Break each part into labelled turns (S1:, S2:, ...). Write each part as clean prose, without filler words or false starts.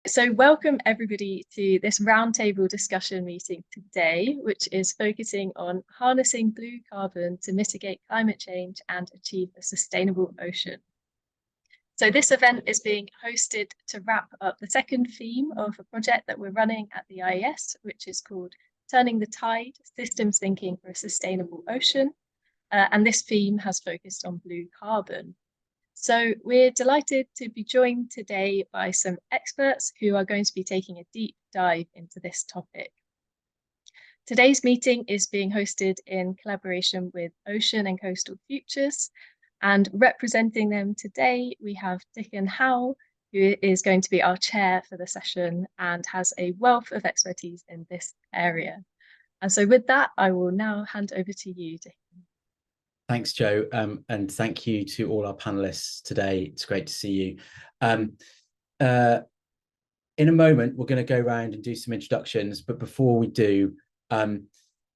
S1: So welcome everybody to this roundtable discussion meeting today, which is focusing on harnessing blue carbon to mitigate climate change and achieve a sustainable ocean. So this event is being hosted to wrap up the second theme of a project that we're running at the IES, which is called Turning the Tide, Systems Thinking for a Sustainable Ocean. And this theme has focused on blue carbon. So we're delighted to be joined today by some experts who are going to be taking a deep dive into this topic. Today's meeting is being hosted in collaboration with Ocean and Coastal Futures, and representing them today, we have Dickon Howell, who is going to be our chair for the session and has a wealth of expertise in this area. And so with that, I will now hand over to you, Dickon.
S2: Thanks, Jo, and thank you to all our panelists today. It's great to see you. In a moment, we're going to go around and do some introductions, but before we do,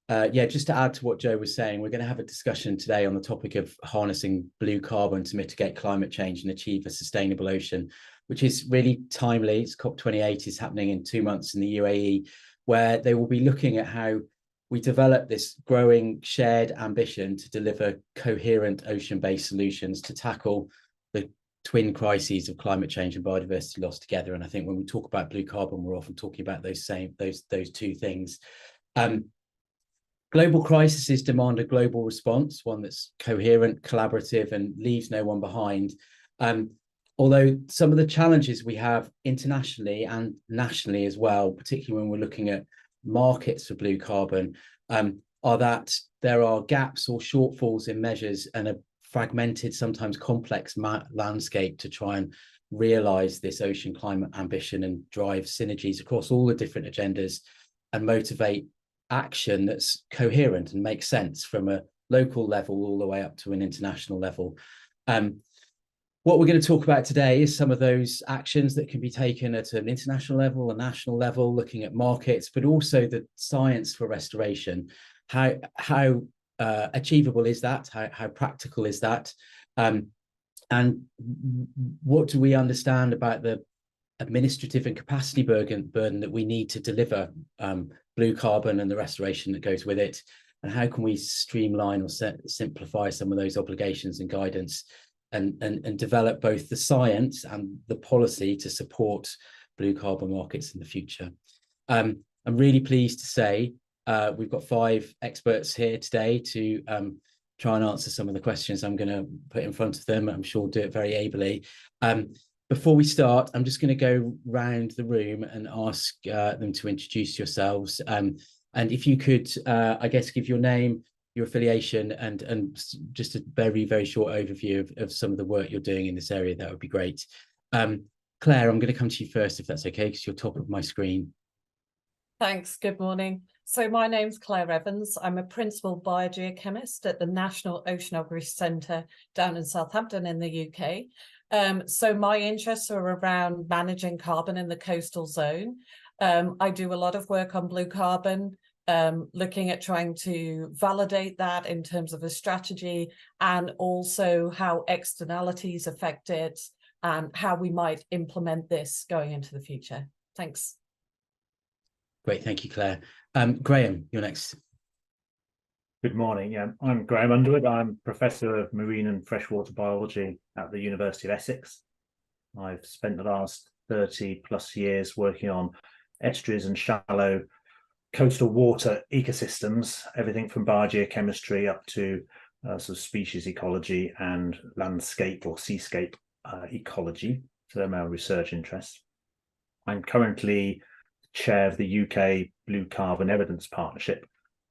S2: just to add to what Jo was saying, we're going to have a discussion today on the topic of harnessing blue carbon to mitigate climate change and achieve a sustainable ocean, which is really timely. It's COP28 is happening in 2 months in the UAE, where they will be looking at how we develop this growing shared ambition to deliver coherent ocean-based solutions to tackle the twin crises of climate change and biodiversity loss together. And I think when we talk about blue carbon, we're often talking about those two things. Global crises demand a global response, one that's coherent, collaborative, and leaves no one behind. Although some of the challenges we have internationally and nationally as well, particularly when we're looking at markets for blue carbon, are that there are gaps or shortfalls in measures and a fragmented, sometimes complex landscape to try and realize this ocean climate ambition and drive synergies across all the different agendas and motivate action that's coherent and makes sense from a local level all the way up to an international level. What we're going to talk about today is some of those actions that can be taken at an international level, a national level, looking at markets, but also the science for restoration. How achievable is that? How practical is that? And what do we understand about the administrative and capacity burden that we need to deliver blue carbon and the restoration that goes with it? And how can we streamline or simplify some of those obligations and guidance and develop both the science and the policy to support blue carbon markets in the future? I'm really pleased to say we've got 5 experts here today to try and answer some of the questions I'm going to put in front of them. I'm sure we'll do it very ably. Before we start, I'm just going to go round the room and ask them to introduce yourselves. And if you could, I guess, give your name, your affiliation, and just a very, very short overview of some of the work you're doing in this area, that would be great. Claire, I'm going to come to you first, if that's okay, because you're top of my screen.
S3: Thanks. Good morning. So my name's Claire Evans. I'm a principal biogeochemist at the National Oceanography Centre down in Southampton in the UK. So my interests are around managing carbon in the coastal zone. I do a lot of work on blue carbon, looking at trying to validate that in terms of a strategy, and also how externalities affect it and how we might implement this going into the future. Thanks.
S2: Great, thank you, Claire. Graham, you're next.
S4: Good morning. Yeah, I'm Graham Underwood. I'm Professor of Marine and Freshwater Biology at the University of Essex. I've spent the last 30 plus years working on estuaries and shallow coastal water ecosystems, everything from biogeochemistry up to sort of species ecology and landscape or seascape ecology. So they're my research interests. I'm currently chair of the UK Blue Carbon Evidence Partnership,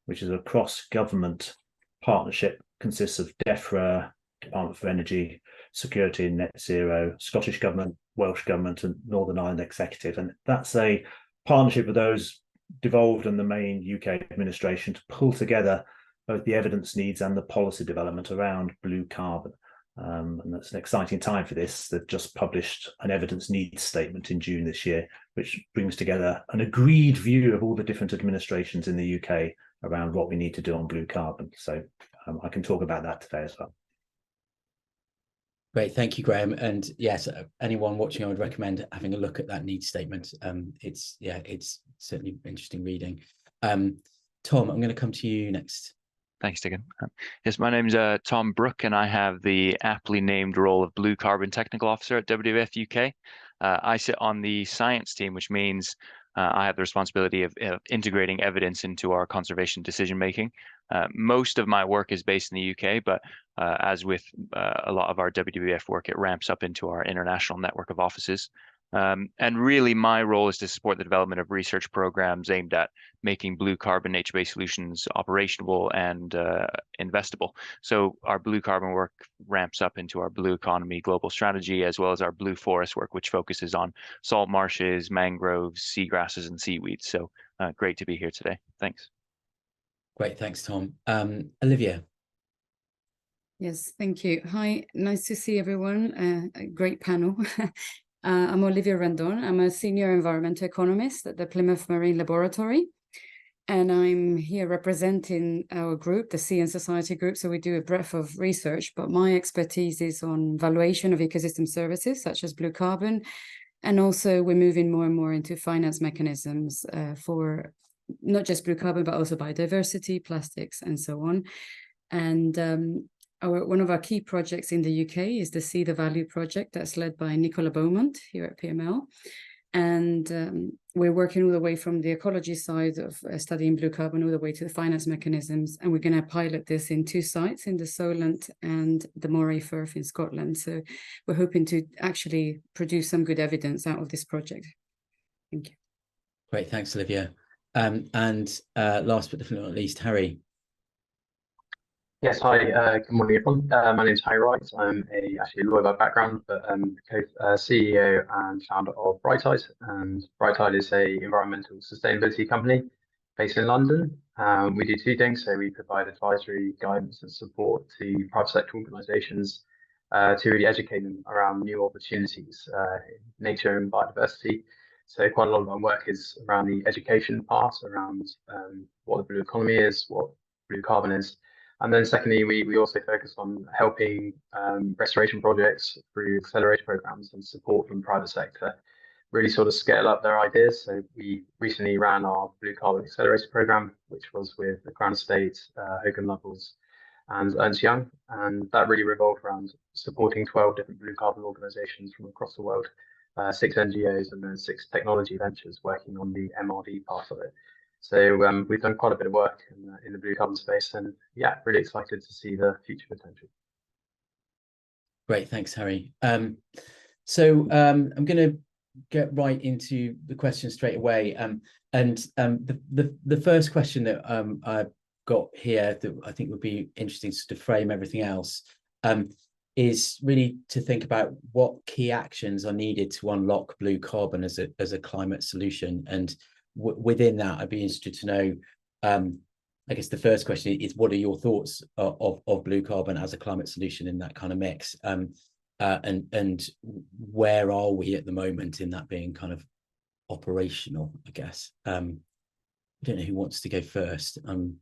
S4: which is a cross-government partnership, consists of DEFRA, Department for Energy, Security and Net Zero, Scottish Government, Welsh Government and Northern Ireland Executive. And that's a partnership with those devolved in the main UK administration to pull together both the evidence needs and the policy development around blue carbon. And that's an exciting time for this. They've just published an evidence needs statement in June this year, which brings together an agreed view of all the different administrations in the UK around what we need to do on blue carbon. So I can talk about that today as well.
S2: Great, thank you, Graham. And yes, anyone watching, I would recommend having a look at that needs statement. It's certainly interesting reading. Tom, I'm going to come to you next.
S5: Thanks, Dickon. Yes, my name's Tom Brook, and I have the aptly named role of Blue Carbon Technical Officer at WWF-UK. I sit on the science team, which means I have the responsibility of integrating evidence into our conservation decision-making. Most of my work is based in the UK, but as with a lot of our WWF work, it ramps up into our international network of offices. And really, my role is to support the development of research programs aimed at making blue carbon nature-based solutions operational and investable. So our blue carbon work ramps up into our blue economy global strategy, as well as our blue forest work, which focuses on salt marshes, mangroves, seagrasses, and seaweeds. So great to be here today. Thanks.
S2: Great, thanks, Tom. Olivia.
S6: Yes, thank you. Hi, nice to see everyone. A great panel. I'm Olivia Rendon. I'm a senior environmental economist at the Plymouth Marine Laboratory. And I'm here representing our group, the Sea and Society Group. So we do a breadth of research, but my expertise is on valuation of ecosystem services, such as blue carbon. And also we're moving more and more into finance mechanisms for not just blue carbon, but also biodiversity, plastics, and so on. And one of our key projects in the UK is the See the Value project that's led by Nicola Beaumont here at PML. And we're working all the way from the ecology side of studying blue carbon all the way to the finance mechanisms. And we're going to pilot this in 2 sites, in the Solent and the Moray Firth in Scotland. So we're hoping to actually produce some good evidence out of this project. Thank you.
S2: Great, thanks, Olivia. And last but definitely not least, Harry.
S7: Yes, hi, good morning, everyone. My name is Harry Wright. I'm actually a lawyer by background, but CEO and founder of Wright. And Wright is a environmental sustainability company based in London. We do 2 things. So we provide advisory, guidance and support to private sector organisations to really educate them around new opportunities in nature and biodiversity. So quite a lot of our work is around the education part, around what the blue economy is, what blue carbon is. And then secondly, we also focus on helping restoration projects through accelerator programs and support from private sector really sort of scale up their ideas. So we recently ran our Blue Carbon Accelerator program, which was with the Crown Estate, Hogan Lovells and Ernst Young. And that really revolved around supporting 12 different blue carbon organizations from across the world, 6 NGOs and then 6 technology ventures working on the MRD part of it. So we've done quite a bit of work in the blue carbon space, and yeah, really excited to see the future potential.
S2: Great, thanks, Harry. So I'm going to get right into the question straight away. The first question that I've got here that I think would be interesting to frame everything else is really to think about what key actions are needed to unlock blue carbon as a climate solution. And within that, I'd be interested to know, I guess the first question is, what are your thoughts of blue carbon as a climate solution in that kind of mix? And where are we at the moment in that being kind of operational, I guess? I don't know who wants to go first. I'm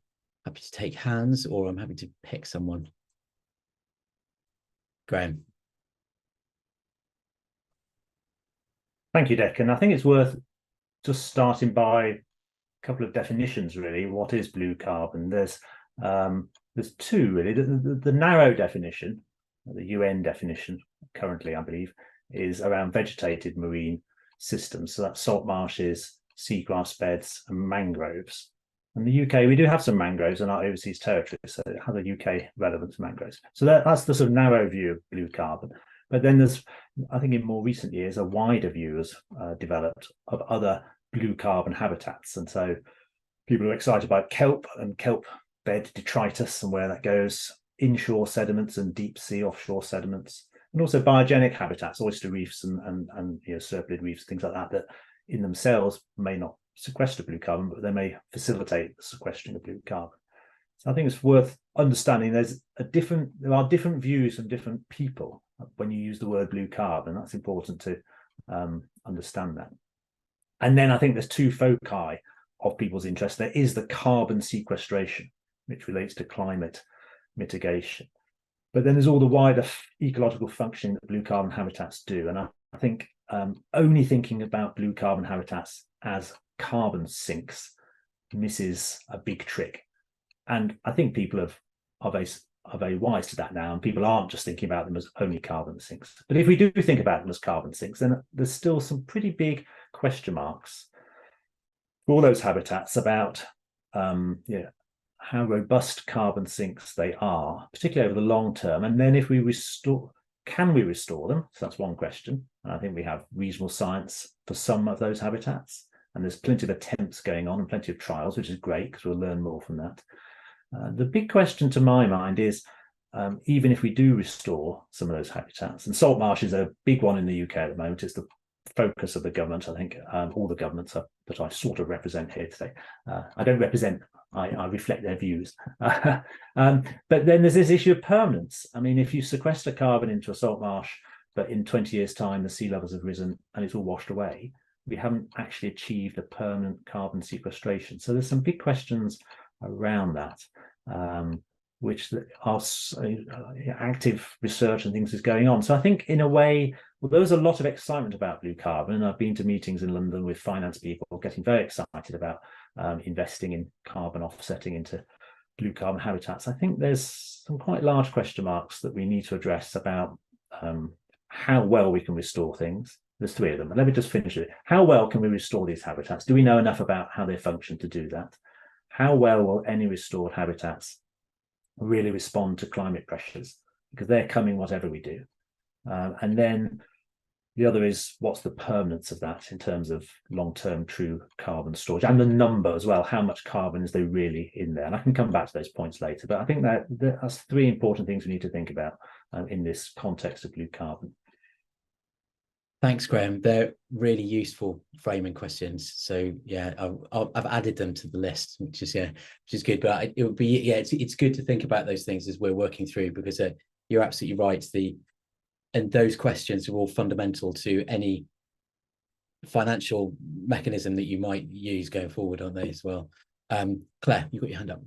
S2: happy to take hands, or I'm happy to pick someone. Graham.
S4: Thank you, Dickon. I think it's worth just starting by a couple of definitions, really. What is blue carbon? There's 2, really. The narrow definition, the UN definition currently, I believe, is around vegetated marine systems. So that's salt marshes, seagrass beds and mangroves. In the UK, we do have some mangroves in our overseas territory, so it has a UK relevance to mangroves. So that's the sort of narrow view of blue carbon. But then there's, I think in more recent years, a wider view has developed of other blue carbon habitats. And so people are excited about kelp and kelp bed detritus and where that goes, inshore sediments and deep sea offshore sediments, and also biogenic habitats, oyster reefs and serpulid reefs, things like that, that in themselves may not sequester blue carbon, but they may facilitate the sequestering of blue carbon. So I think it's worth understanding there are different views from different people when you use the word blue carbon. That's important to understand that. And then I think there's 2 foci of people's interest. There is the carbon sequestration, which relates to climate mitigation. But then there's all the wider ecological functioning that blue carbon habitats do. And I think only thinking about blue carbon habitats as carbon sinks misses a big trick. And I think people are very wise to that now, and people aren't just thinking about them as only carbon sinks. But if we do think about them as carbon sinks, then there's still some pretty big question marks for all those habitats about how robust carbon sinks they are, particularly over the long term. And then if we can we restore them? So that's one question. And I think we have reasonable science for some of those habitats. And there's plenty of attempts going on and plenty of trials, which is great because we'll learn more from that. The big question to my mind is, even if we do restore some of those habitats, and salt marshes are a big one in the UK at the moment, it's the focus of the government. I think all the governments that I sort of represent here today. I don't represent, I reflect their views. But then there's this issue of permanence. I mean, if you sequester carbon into a salt marsh, but in 20 years' time, the sea levels have risen and it's all washed away, we haven't actually achieved a permanent carbon sequestration. So there's some big questions around that, which are active research and things is going on. So I think in a way, well, there was a lot of excitement about blue carbon, and I've been to meetings in London with finance people getting very excited about investing in carbon offsetting into blue carbon habitats. I think there's some quite large question marks that we need to address about how well we can restore things. There's three of them. And let me just finish it. How well can we restore these habitats? Do we know enough about how they function to do that? How well will any restored habitats really respond to climate pressures? Because they're coming whatever we do. And then the other is, what's the permanence of that in terms of long-term true carbon storage, and the number as well? How much carbon is there really in there? And I can come back to those points later, but I think that's three important things we need to think about in this context of blue carbon.
S2: Thanks, Graham. They're really useful framing questions. So yeah, I've added them to the list, which is good. But it would be it's good to think about those things as we're working through, because you're absolutely right. And those questions are all fundamental to any financial mechanism that you might use going forward on those as well. Claire, you've got your hand up.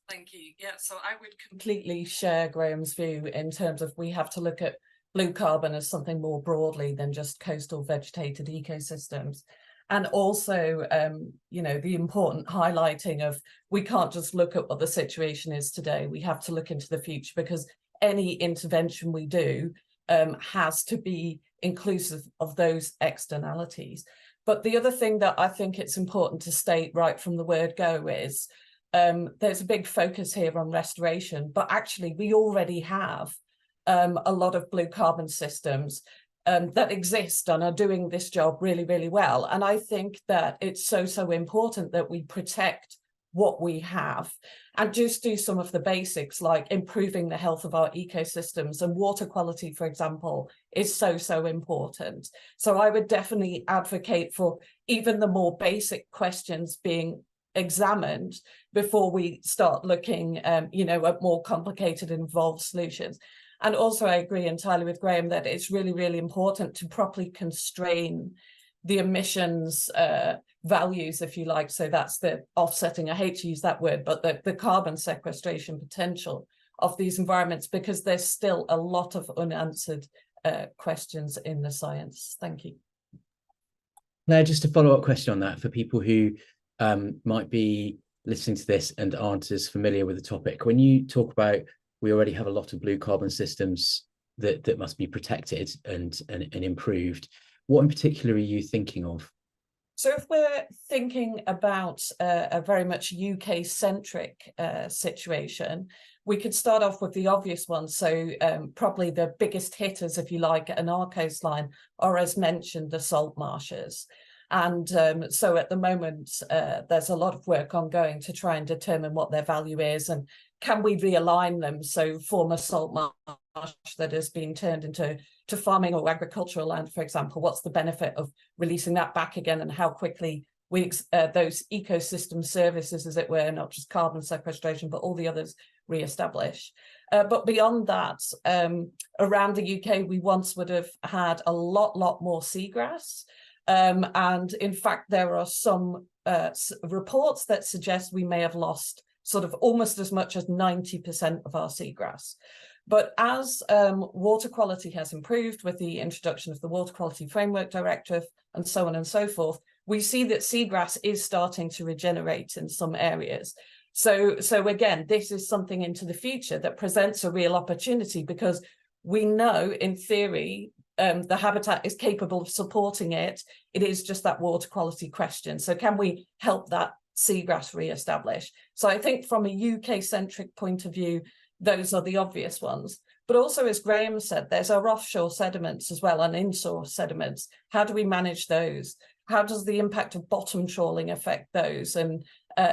S3: Thank you. Yeah, so I would completely share Graham's view in terms of we have to look at blue carbon as something more broadly than just coastal vegetated ecosystems. And also, the important highlighting of we can't just look at what the situation is today. We have to look into the future, because any intervention we do has to be inclusive of those externalities. But the other thing that I think it's important to state right from the word go is there's a big focus here on restoration, but actually we already have a lot of blue carbon systems that exist and are doing this job really, really well. And I think that it's so important that we protect what we have and just do some of the basics, like improving the health of our ecosystems, and water quality, for example, is so important. So I would definitely advocate for even the more basic questions being examined before we start looking at more complicated and involved solutions. And also, I agree entirely with Graham that it's really, really important to properly constrain the emissions values, if you like. So that's the offsetting, I hate to use that word, but the carbon sequestration potential of these environments, because there's still a lot of unanswered questions in the science. Thank you.
S2: Now, just a follow-up question on that for people who might be listening to this and aren't as familiar with the topic. When you talk about we already have a lot of blue carbon systems that must be protected and improved, what in particular are you thinking of?
S3: So if we're thinking about a very much UK-centric situation, we could start off with the obvious one. So probably the biggest hitters, if you like, in our coastline are, as mentioned, the salt marshes. And so at the moment, there's a lot of work ongoing to try and determine what their value is, and can we realign them? So former salt marsh that has been turned into farming or agricultural land, for example, what's the benefit of releasing that back again, and how quickly we those ecosystem services, as it were, not just carbon sequestration, but all the others, re-establish. But beyond that, around the UK, we once would have had a lot more seagrass. And in fact, there are some reports that suggest we may have lost sort of almost as much as 90% of our seagrass. But as water quality has improved with the introduction of the Water Quality Framework Directive and so on and so forth, we see that seagrass is starting to regenerate in some areas. So again, this is something into the future that presents a real opportunity, because we know in theory the habitat is capable of supporting it. It is just that water quality question. So can we help that seagrass re-establish? So I think from a UK-centric point of view, those are the obvious ones. But also, as Graham said, there's our offshore sediments as well, and inshore sediments. How do we manage those? How does the impact of bottom trawling affect those? And,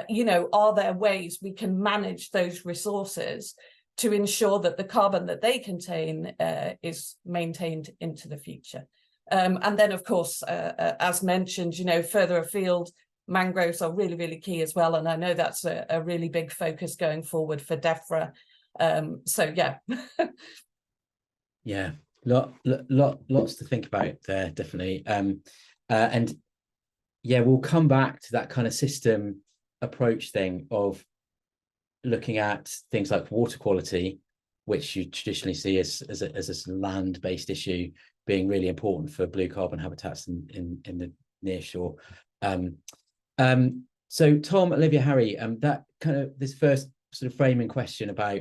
S3: you know, are there ways we can manage those resources to ensure that the carbon that they contain is maintained into the future? And then, of course, as mentioned, you know, further afield, mangroves are really, really key as well. And I know that's a really big focus going forward for DEFRA. So yeah.
S2: Yeah, lots to think about there, definitely. And yeah, we'll come back to that kind of system approach thing of looking at things like water quality, which you traditionally see as a land-based issue, being really important for blue carbon habitats in the near shore. So Tom, Olivia, Harry, that kind of this first sort of framing question about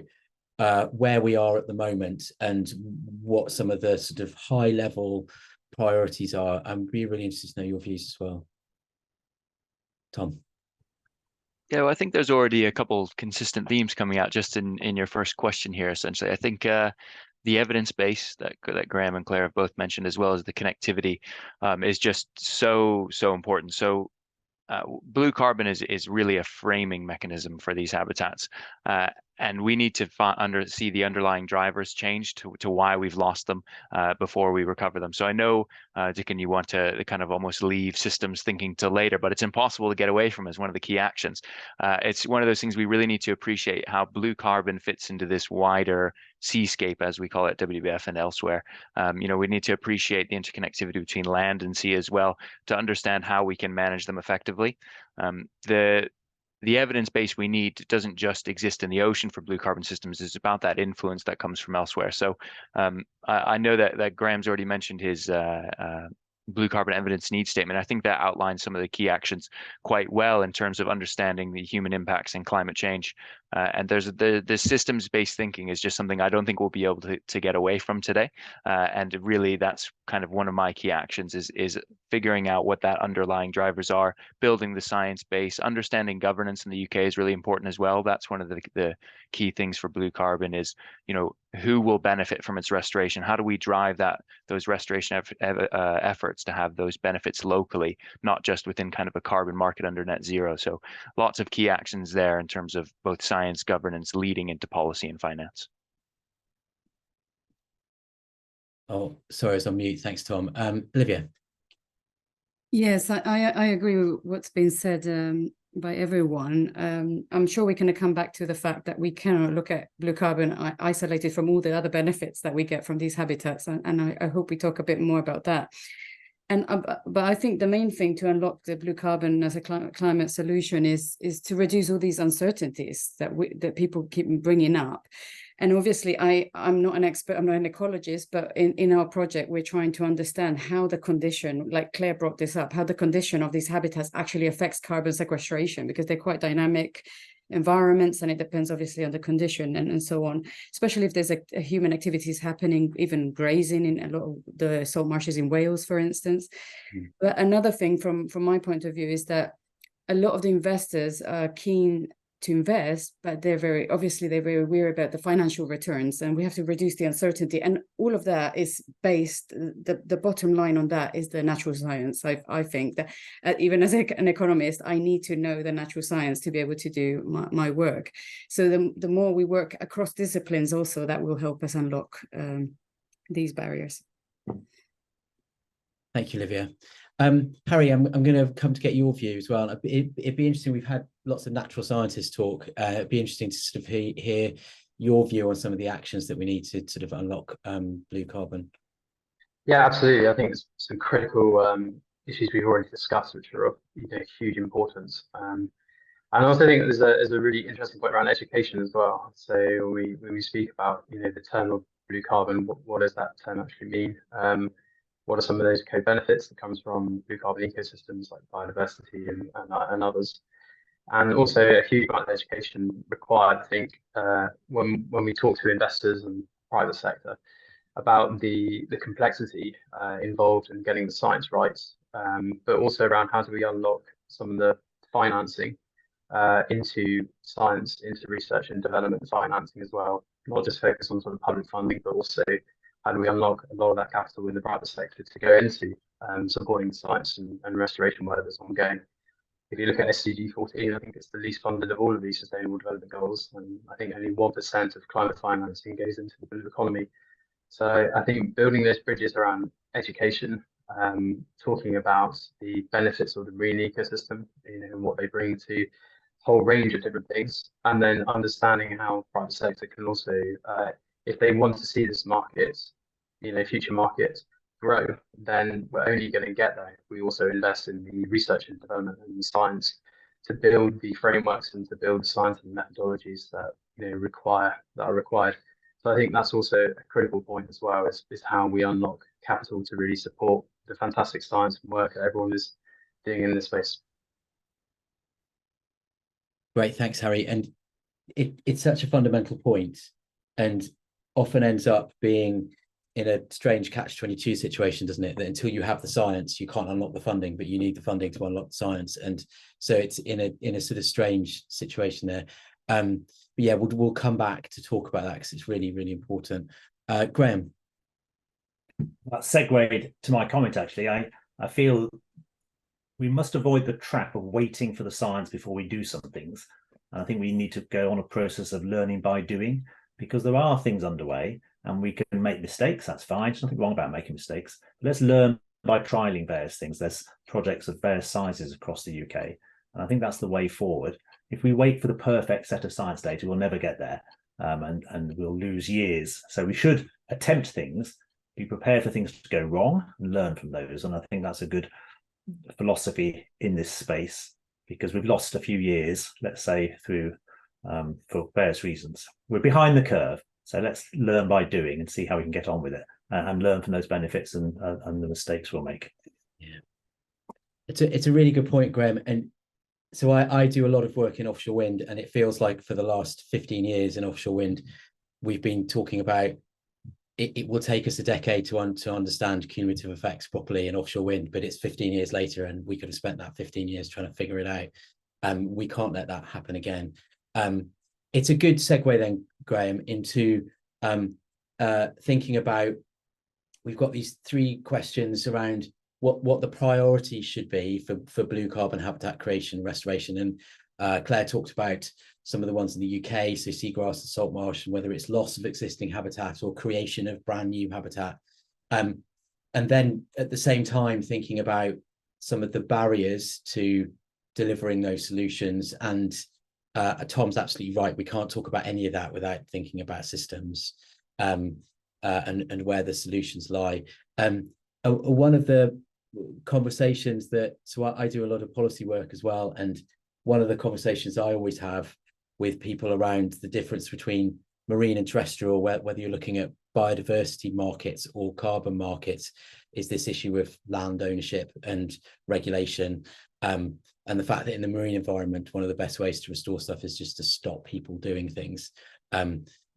S2: where we are at the moment and what some of the sort of high level priorities are. I'm really interested to know your views as well. Tom.
S5: Yeah, well, I think there's already a couple consistent themes coming out just in your first question here, essentially. I think the evidence base that Graham and Claire have both mentioned, as well as the connectivity, is just so important. So blue carbon is really a framing mechanism for these habitats. And we need to see the underlying drivers change to why we've lost them before we recover them. So I know, Dickon, you want to kind of almost leave systems thinking till later, but it's impossible to get away from as one of the key actions. It's one of those things we really need to appreciate how blue carbon fits into this wider seascape, as we call it, WWF and elsewhere. You know, we need to appreciate the interconnectivity between land and sea as well to understand how we can manage them effectively. The evidence base we need doesn't just exist in the ocean for blue carbon systems. It's about that influence that comes from elsewhere. So I know that Graham's already mentioned his blue carbon evidence needs statement. I think that outlines some of the key actions quite well in terms of understanding the human impacts and climate change. And there's the systems-based thinking is just something I don't think we'll be able to get away from today. And really, that's kind of one of my key actions is figuring out what that underlying drivers are, building the science base, understanding governance in the UK is really important as well. That's one of the key things for blue carbon is, you know, who will benefit from its restoration? How do we drive those restoration efforts to have those benefits locally, not just within kind of a carbon market under net zero? So lots of key actions there in terms of both science, governance, leading into policy and finance.
S2: Oh, sorry, I was on mute. Thanks, Tom. Olivia.
S6: Yes, I agree with what's been said by everyone. I'm sure we can come back to the fact that we cannot look at blue carbon isolated from all the other benefits that we get from these habitats, and I hope we talk a bit more about that. And but I think the main thing to unlock the blue carbon as a climate solution is to reduce all these uncertainties that people keep bringing up. And obviously, I'm not an expert, I'm not an ecologist, but in our project, we're trying to understand how the condition, like Claire brought this up, how the condition of these habitats actually affects carbon sequestration, because they're quite dynamic environments, and it depends obviously on the condition and so on, especially if there's a human activities happening, even grazing in a lot of the salt marshes in Wales, for instance. But another thing from my point of view is that a lot of the investors are keen to invest, but they're very weary about the financial returns, and we have to reduce the uncertainty, and all of that is based, the bottom line on that is the natural science. I think that even as an economist, I need to know the natural science to be able to do my work. So the more we work across disciplines also, that will help us unlock these barriers.
S2: Thank you, Olivia. Harry, I'm going to come to get your view as well. It'd be interesting. We've had lots of natural scientists talk. It'd be interesting to sort of hear your view on some of the actions that we need to sort of unlock blue carbon.
S7: Yeah, absolutely. I think it's some critical issues we've already discussed, which are of huge importance. And I also think there's a really interesting point around education as well. So when we speak about the term of blue carbon, what does that term actually mean? What are some of those co-benefits that comes from blue carbon ecosystems like biodiversity and others? And also a huge amount of education required, I think, when we talk to investors and private sector about the complexity involved in getting the science right, but also around how do we unlock some of the financing into science, into research and development financing as well, not just focus on sort of public funding, but also how do we unlock a lot of that capital in the private sector to go into supporting the science and restoration work that's ongoing. If you look at SDG 14, I think it's the least funded of all of these sustainable development goals, and I think only 1% of climate financing goes into the blue economy. So I think building those bridges around education, talking about the benefits of the marine ecosystem, and what they bring to a whole range of different things, and then understanding how private sector can also, if they want to see this market, future market grow, then we're only going to get there if we also invest in the research and development and the science to build the frameworks and to build the science and methodologies that are required. So I think that's also a critical point as well, is how we unlock capital to really support the fantastic science and work that everyone is doing in this space.
S2: Great, thanks, Harry. And it's such a fundamental point, and often ends up being in a strange catch-22 situation, doesn't it? That until you have the science, you can't unlock the funding, but you need the funding to unlock the science. And so it's in a sort of strange situation there. But yeah, we'll come back to talk about that because it's really, really important. Graham.
S4: That segued to my comment, actually. I feel we must avoid the trap of waiting for the science before we do some things. And I think we need to go on a process of learning by doing, because there are things underway and we can make mistakes. That's fine. There's nothing wrong about making mistakes. Let's learn by trialing various things. There's projects of various sizes across the UK. And I think that's the way forward. If we wait for the perfect set of science data, we'll never get there, and we'll lose years. So we should attempt things, be prepared for things to go wrong and learn from those. And I think that's a good philosophy in this space, because we've lost a few years, let's say, through for various reasons. We're behind the curve. So let's learn by doing and see how we can get on with it, and learn from those benefits and the mistakes we'll make.
S2: Yeah, it's a really good point, Graham. And so I do a lot of work in offshore wind, and it feels like for the last 15 years in offshore wind, we've been talking about it will take us a decade to understand cumulative effects properly in offshore wind, but it's 15 years later, and we could have spent that 15 years trying to figure it out. We can't let that happen again. It's a good segue then, Graham, into thinking about, we've got these three questions around what the priorities should be for blue carbon habitat creation, restoration. And Claire talked about some of the ones in the UK, so seagrass and salt marsh, and whether it's loss of existing habitat or creation of brand new habitat. And then at the same time, thinking about some of the barriers to delivering those solutions. And Tom's absolutely right. We can't talk about any of that without thinking about systems and where the solutions lie. One of the conversations so I do a lot of policy work as well, and one of the conversations I always have with people around the difference between marine and terrestrial, whether you're looking at biodiversity markets or carbon markets, is this issue of land ownership and regulation. And the fact that in the marine environment, one of the best ways to restore stuff is just to stop people doing things,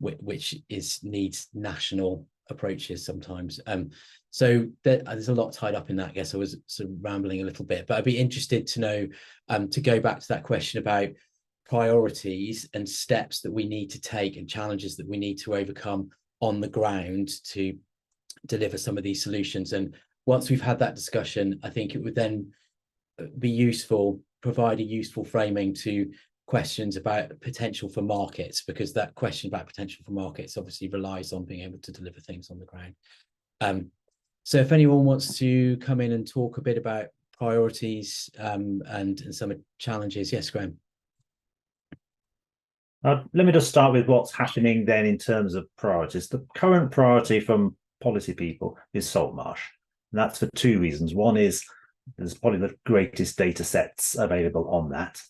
S2: which needs national approaches sometimes. So there's a lot tied up in that. I guess I was sort of rambling a little bit, but I'd be interested to know, to go back to that question about priorities and steps that we need to take and challenges that we need to overcome on the ground to deliver some of these solutions. And once we've had that discussion, I think it would then be useful, provide a useful framing to questions about potential for markets, because that question about potential for markets obviously relies on being able to deliver things on the ground. So if anyone wants to come in and talk a bit about priorities and some challenges. Yes, Graham.
S4: Let me just start with what's happening then in terms of priorities. The current priority from policy people is salt marsh. And that's for two reasons. One is there's probably the greatest data sets available on that.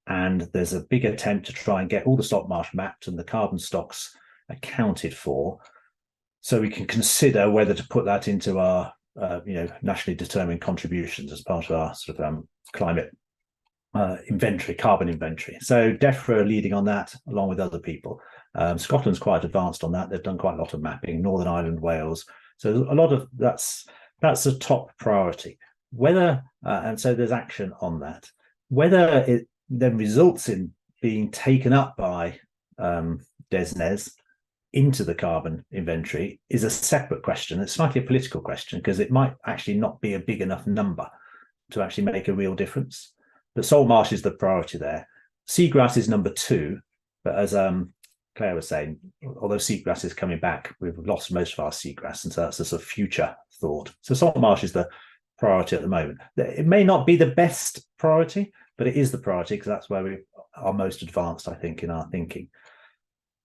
S4: And there's a big attempt to try and get all the salt marsh mapped and the carbon stocks accounted for, so we can consider whether to put that into our nationally determined contributions as part of our sort of climate inventory, carbon inventory. So DEFRA are leading on that along with other people. Scotland's quite advanced on that. They've done quite a lot of mapping, Northern Ireland, Wales. So a lot of that's a top priority. Whether and so there's action on that. Whether it then results in being taken up by DESNZ into the carbon inventory is a separate question. It's slightly a political question because it might actually not be a big enough number to actually make a real difference. But salt marsh is the priority there. Seagrass is number 2, but as Claire was saying, although seagrass is coming back, we've lost most of our seagrass, and so that's a sort of future thought. So salt marsh is the priority at the moment. It may not be the best priority, but it is the priority because that's where we are most advanced, I think, in our thinking.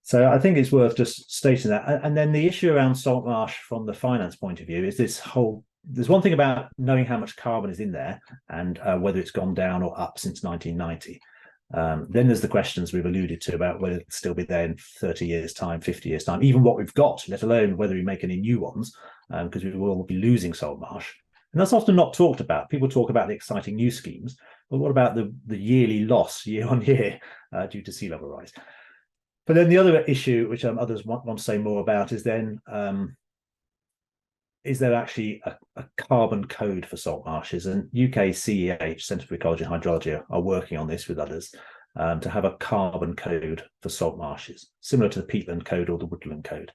S4: So I think it's worth just stating that. And then the issue around salt marsh from the finance point of view is there's one thing about knowing how much carbon is in there and whether it's gone down or up since 1990. Then there's the questions we've alluded to about whether it'll still be there in 30 years time, 50 years time, even what we've got, let alone whether we make any new ones, because we will be losing salt marsh. And that's often not talked about. People talk about the exciting new schemes, but what about the yearly loss year on year due to sea level rise? But then the other issue, which others want to say more about, is then is there actually a carbon code for salt marshes? And UK CEH, Centre for Ecology and Hydrology, are working on this with others to have a carbon code for salt marshes, similar to the peatland code or the woodland code.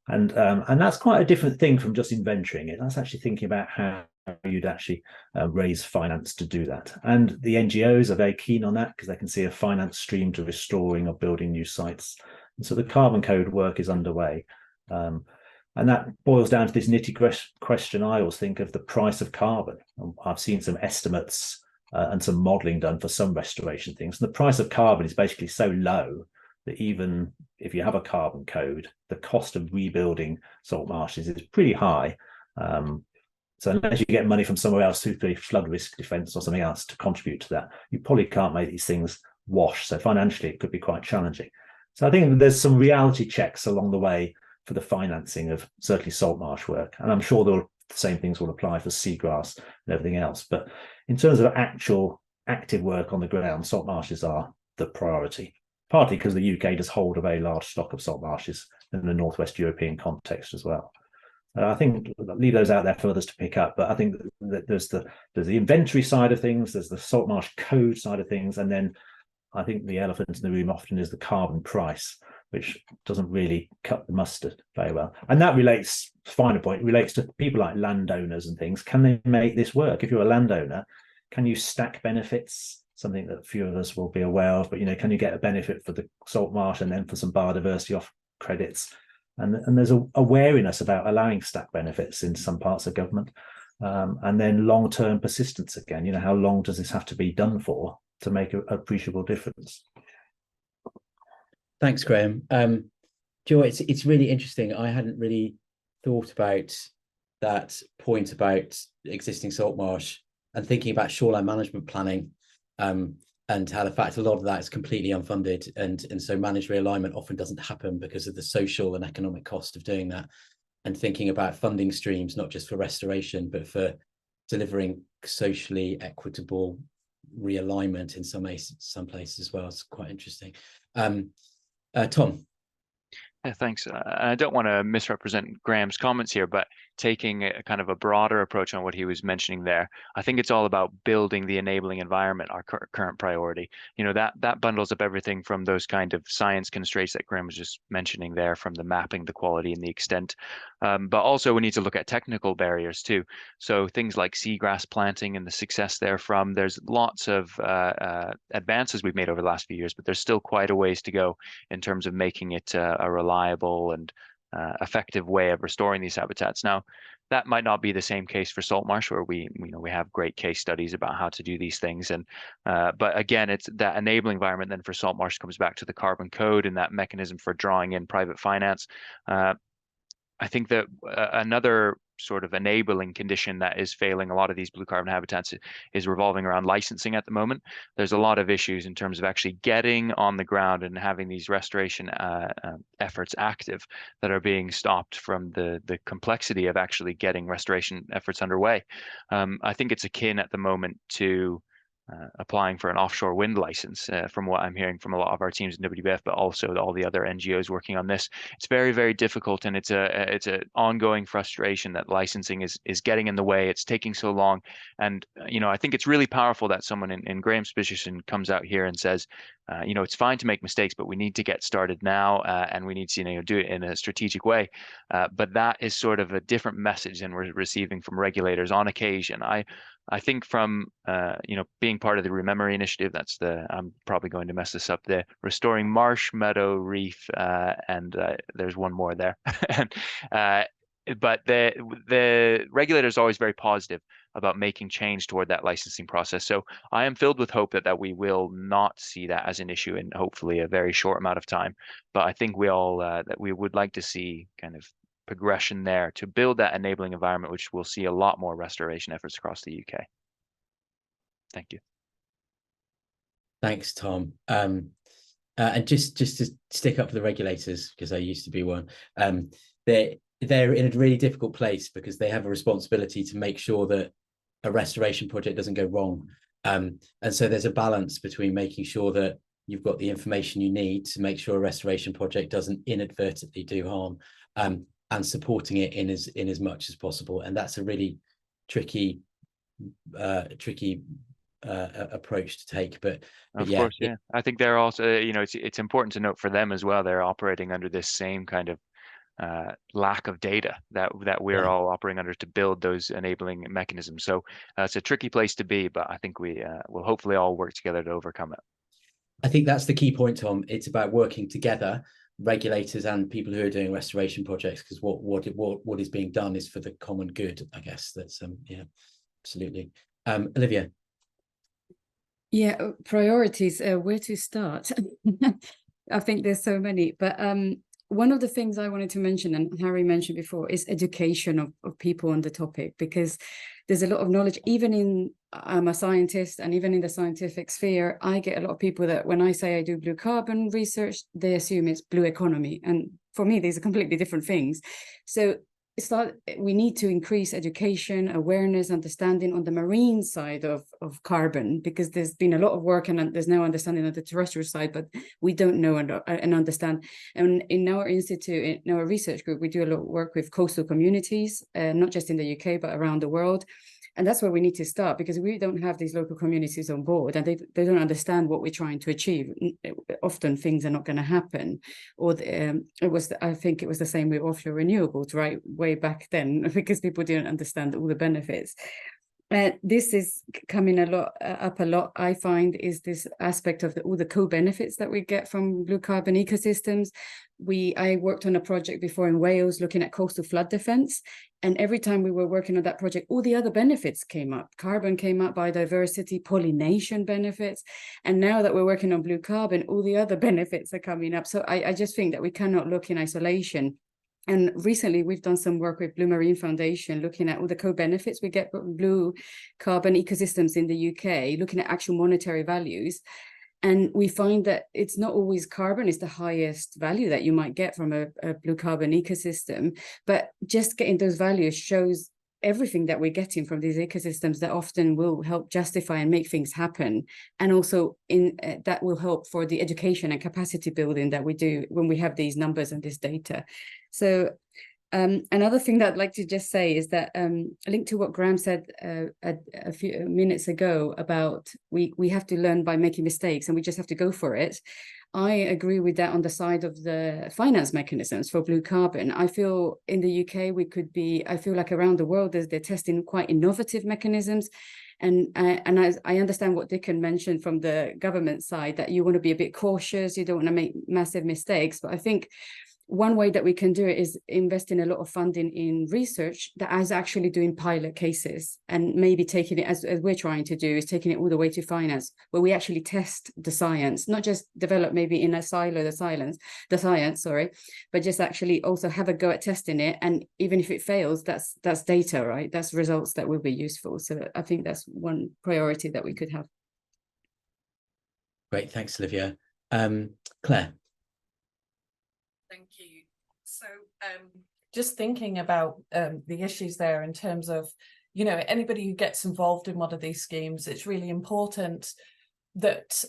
S4: And that's quite a different thing from just inventorying it. That's actually thinking about how you'd actually raise finance to do that. And the NGOs are very keen on that because they can see a finance stream to restoring or building new sites. And so the carbon code work is underway. And that boils down to this nitty question I always think of the price of carbon. I've seen some estimates and some modelling done for some restoration things. And the price of carbon is basically so low that even if you have a carbon code, the cost of rebuilding salt marshes is pretty high. So unless you get money from somewhere else through the flood risk defence or something else to contribute to that, you probably can't make these things wash. So financially, it could be quite challenging. So I think there's some reality checks along the way for the financing of certainly salt marsh work. And I'm sure the same things will apply for seagrass and everything else. But in terms of actual active work on the ground, salt marshes are the priority, partly because the UK does hold a very large stock of salt marshes in the Northwest European context as well. I think I'll leave those out there for others to pick up, but I think that there's the inventory side of things, there's the salt marsh code side of things, and then I think the elephant in the room often is the carbon price, which doesn't really cut the mustard very well. And that relates, final point, relates to people like landowners and things. Can they make this work? If you're a landowner, can you stack benefits? Something that few of us will be aware of, but can you get a benefit for the salt marsh and then for some biodiversity off credits? And there's a wariness about allowing stack benefits in some parts of government. And then long-term persistence again, how long does this have to be done for to make an appreciable difference?
S2: Thanks, Graham. Joe, it's really interesting. I hadn't really thought about that point about existing salt marsh and thinking about shoreline management planning, and how the fact a lot of that is completely unfunded, and so managed realignment often doesn't happen because of the social and economic cost of doing that. And thinking about funding streams, not just for restoration, but for delivering socially equitable realignment in some places as well. It's quite interesting. Tom.
S5: Yeah, thanks. I don't want to misrepresent Graham's comments here, but taking a kind of a broader approach on what he was mentioning there, I think it's all about building the enabling environment, our current priority. That bundles up everything from those kind of science constraints that Graham was just mentioning there, from the mapping, the quality and the extent. But also we need to look at technical barriers too. So things like seagrass planting and the success therefrom, there's lots of advances we've made over the last few years, but there's still quite a ways to go in terms of making it a reliable and effective way of restoring these habitats. Now, that might not be the same case for salt marsh, where we have great case studies about how to do these things. And but again, it's that enabling environment then for salt marsh comes back to the carbon code and that mechanism for drawing in private finance. I think that another sort of enabling condition that is failing a lot of these blue carbon habitats is revolving around licensing at the moment. There's a lot of issues in terms of actually getting on the ground and having these restoration efforts active that are being stopped from the complexity of actually getting restoration efforts underway. I think it's akin at the moment to applying for an offshore wind license, from what I'm hearing from a lot of our teams in WWF, but also all the other NGOs working on this. It's very, very difficult, and it's an ongoing frustration that licensing is getting in the way. It's taking so long, and I think it's really powerful that someone in Graham's position comes out here and says, it's fine to make mistakes, but we need to get started now, and we need to do it in a strategic way. But that is sort of a different message than we're receiving from regulators on occasion. I think from being part of the Remember initiative, I'm probably going to mess this up, the Restoring Marsh, Meadow, Reef, and there's one more there. But the regulator is always very positive about making change toward that licensing process. So I am filled with hope that we will not see that as an issue in hopefully a very short amount of time. But I think we all that we would like to see kind of progression there to build that enabling environment, which will see a lot more restoration efforts across the UK. Thank you.
S2: Thanks, Tom. And just to stick up for the regulators, because I used to be one, they're in a really difficult place because they have a responsibility to make sure that a restoration project doesn't go wrong. And so there's a balance between making sure that you've got the information you need to make sure a restoration project doesn't inadvertently do harm, and supporting it in as much as possible. And that's a really tricky approach to take. But
S5: Of
S2: yeah,
S5: course, yeah. I think they're also, it's important to note for them as well, they're operating under this same kind of lack of data that we're all operating under to build those enabling mechanisms. So it's a tricky place to be, but I think we will hopefully all work together to overcome it.
S2: I think that's the key point, Tom. It's about working together, regulators and people who are doing restoration projects, because what is being done is for the common good, I guess. That's yeah, absolutely. Olivia.
S6: Yeah, priorities, where to start? I think there's so many, but one of the things I wanted to mention, and Harry mentioned before, is education of people on the topic, because there's a lot of knowledge, even in, I'm a scientist, and even in the scientific sphere, I get a lot of people that when I say I do blue carbon research, they assume it's blue economy. And for me, these are completely different things. So we need to increase education, awareness, understanding on the marine side of carbon, because there's been a lot of work and there's no understanding of the terrestrial side, but we don't know and understand. And in our institute, in our research group, we do a lot of work with coastal communities, not just in the UK, but around the world. And that's where we need to start, because we don't have these local communities on board, and they don't understand what we're trying to achieve. Often things are not going to happen. Or I think it was the same with offshore renewables, right, way back then, because people didn't understand all the benefits. This is coming up a lot, I find, is this aspect of all the co-benefits that we get from blue carbon ecosystems. I worked on a project before in Wales looking at coastal flood defence, and every time we were working on that project, all the other benefits came up. Carbon came up, biodiversity, pollination benefits, and now that we're working on blue carbon, all the other benefits are coming up. So I just think that we cannot look in isolation. And recently, we've done some work with Blue Marine Foundation, looking at all the co-benefits we get from blue carbon ecosystems in the UK, looking at actual monetary values. And we find that it's not always carbon is the highest value that you might get from a blue carbon ecosystem, but just getting those values shows everything that we're getting from these ecosystems that often will help justify and make things happen. And also that will help for the education and capacity building that we do when we have these numbers and this data. So another thing that I'd like to just say is that linked to what Graham said a few minutes ago about we have to learn by making mistakes and we just have to go for it. I agree with that on the side of the finance mechanisms for blue carbon. I feel in the UK I feel like around the world they're testing quite innovative mechanisms. And I understand what Dickon mentioned from the government side, that you want to be a bit cautious, you don't want to make massive mistakes. But I think one way that we can do it is investing a lot of funding in research that is actually doing pilot cases, and maybe taking it, as we're trying to do, is taking it all the way to finance, where we actually test the science, not just develop maybe in a silo the science, but just actually also have a go at testing it. And even if it fails, that's data, right? That's results that will be useful. So I think that's one priority that we could have.
S2: Great, thanks, Olivia. Claire.
S3: Thank you. So just thinking about the issues there in terms of, you know, anybody who gets involved in one of these schemes, it's really important that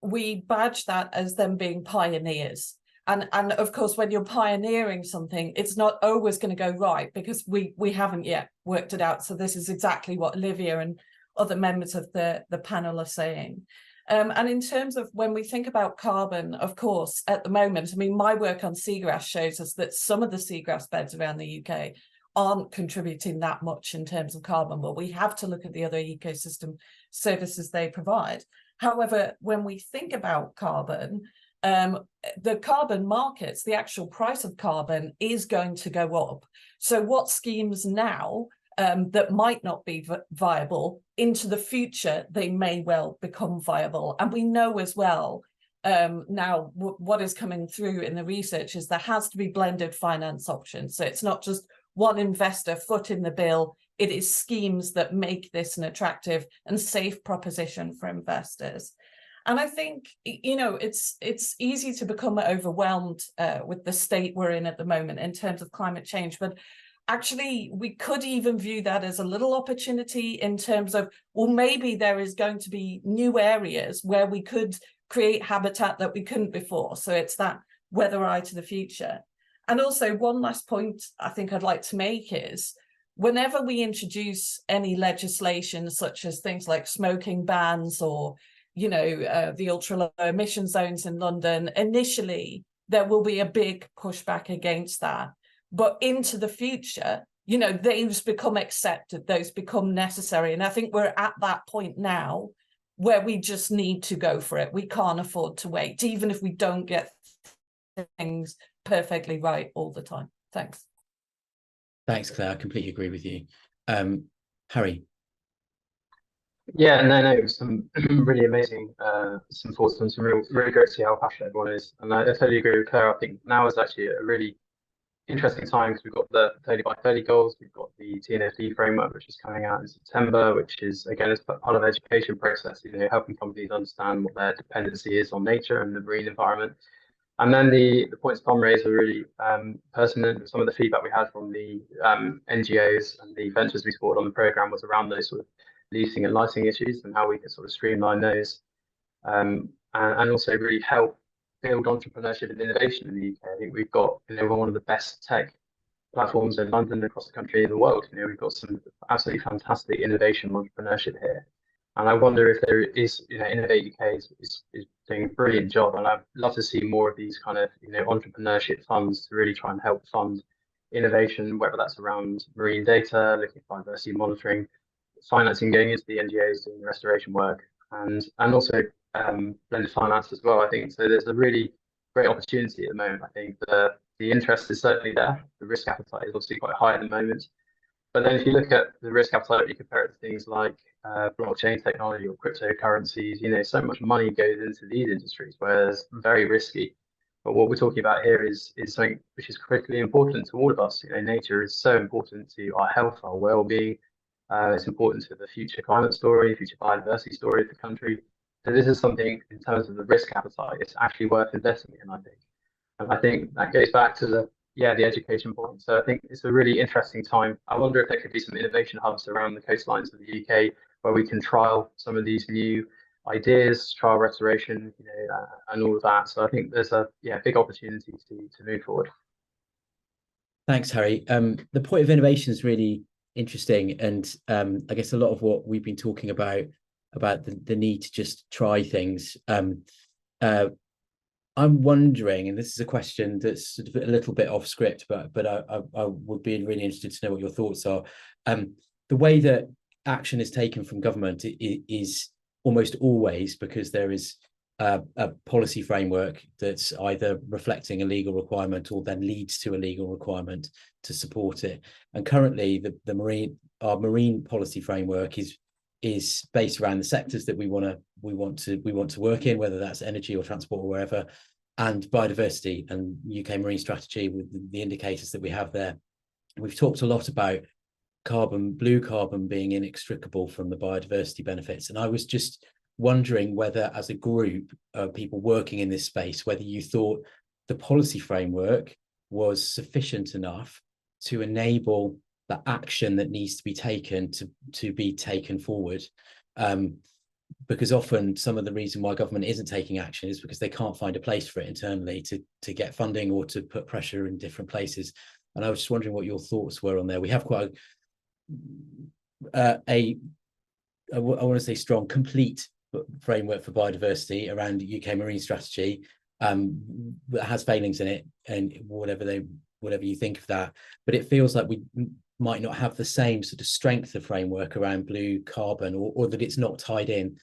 S3: we badge that as them being pioneers. And of course, when you're pioneering something, it's not always going to go right, because we haven't yet worked it out. So this is exactly what Olivia and other members of the panel are saying. And in terms of when we think about carbon, of course, at the moment, I mean, my work on seagrass shows us that some of the seagrass beds around the UK aren't contributing that much in terms of carbon, but we have to look at the other ecosystem services they provide. However, when we think about carbon, the carbon markets, the actual price of carbon is going to go up. So what schemes now that might not be viable, into the future, they may well become viable. And we know as well now what is coming through in the research is there has to be blended finance options. So it's not just one investor footing the bill, it is schemes that make this an attractive and safe proposition for investors. And I think, you know, it's easy to become overwhelmed with the state we're in at the moment in terms of climate change, but actually, we could even view that as a little opportunity in terms of, well, maybe there is going to be new areas where we could create habitat that we couldn't before. So it's that weather eye to the future. And also, one last point I think I'd like to make is, whenever we introduce any legislation, such as things like smoking bans or, you know, the ultra-low emission zones in London, initially, there will be a big pushback against that. But into the future, you know, those become accepted, those become necessary. And I think we're at that point now where we just need to go for it. We can't afford to wait, even if we don't get things perfectly right all the time. Thanks.
S2: Thanks, Claire. I completely agree with you. Harry.
S7: Yeah, no, some really amazing some thoughts and some really great to see how passionate everyone is. And I totally agree with Claire. I think now is actually a really interesting time, because we've got the 30 by 30 goals, we've got the TNFD framework, which is coming out in September, which is, again, as part of the education process, you know, helping companies understand what their dependency is on nature and the marine environment. And then the points Tom raised are really pertinent. Some of the feedback we had from the NGOs and the ventures we supported on the programme was around those sort of leasing and licensing issues and how we can sort of streamline those, and also really help build entrepreneurship and innovation in the UK. I think we've got, you know, one of the best tech platforms in London, across the country, in the world. You know, we've got some absolutely fantastic innovation and entrepreneurship here. And I wonder if there is, you know, Innovate UK is doing a brilliant job, and I'd love to see more of these kind of, you know, entrepreneurship funds to really try and help fund innovation, whether that's around marine data, looking at biodiversity monitoring, financing going into the NGOs doing the restoration work, and also blended finance as well. I think so. There's a really great opportunity at the moment. I think the interest is certainly there. The risk appetite is obviously quite high at the moment. But then if you look at the risk appetite, you compare it to things like blockchain technology or cryptocurrencies, you know, so much money goes into these industries, whereas very risky. But what we're talking about here is something which is critically important to all of us. You know, nature is so important to our health, our well-being. It's important to the future climate story, future biodiversity story of the country. So this is something, in terms of the risk appetite, it's actually worth investing in, I think. And I think that goes back to the education point. So I think it's a really interesting time. I wonder if there could be some innovation hubs around the coastlines of the UK where we can trial some of these new ideas, trial restoration, you know, and all of that. So I think there's a big opportunity to move forward.
S2: Thanks, Harry. The point of innovation is really interesting, and I guess a lot of what we've been talking about the need to just try things. I'm wondering, and this is a question that's sort of a little bit off script, but I would be really interested to know what your thoughts are. The way that action is taken from government is almost always because there is a policy framework that's either reflecting a legal requirement or then leads to a legal requirement to support it. And currently, our marine policy framework is based around the sectors that we want to work in, whether that's energy or transport or wherever, and biodiversity and UK marine strategy with the indicators that we have there. We've talked a lot about blue carbon being inextricable from the biodiversity benefits, and I was just wondering whether, as a group of people working in this space, whether you thought the policy framework was sufficient enough to enable the action that needs to be taken to be taken forward. Because often some of the reason why government isn't taking action is because they can't find a place for it internally to get funding or to put pressure in different places. And I was just wondering what your thoughts were on there. We have quite I want to say strong, complete framework for biodiversity around UK marine strategy that has failings in it, and whatever you think of that. But it feels like we might not have the same sort of strength of framework around blue carbon, or that it's not tied in.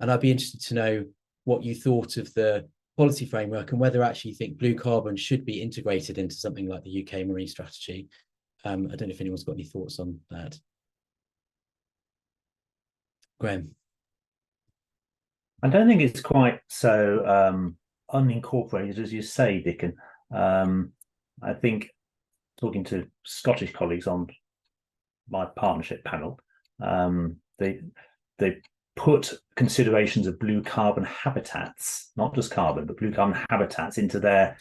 S2: And I'd be interested to know what you thought of the policy framework and whether actually you think blue carbon should be integrated into something like the UK marine strategy. I don't know if anyone's got any thoughts on that. Graham.
S4: I don't think it's quite so unincorporated as you say, Dickon. I think, talking to Scottish colleagues on my partnership panel, they put considerations of blue carbon habitats, not just carbon, but blue carbon habitats into their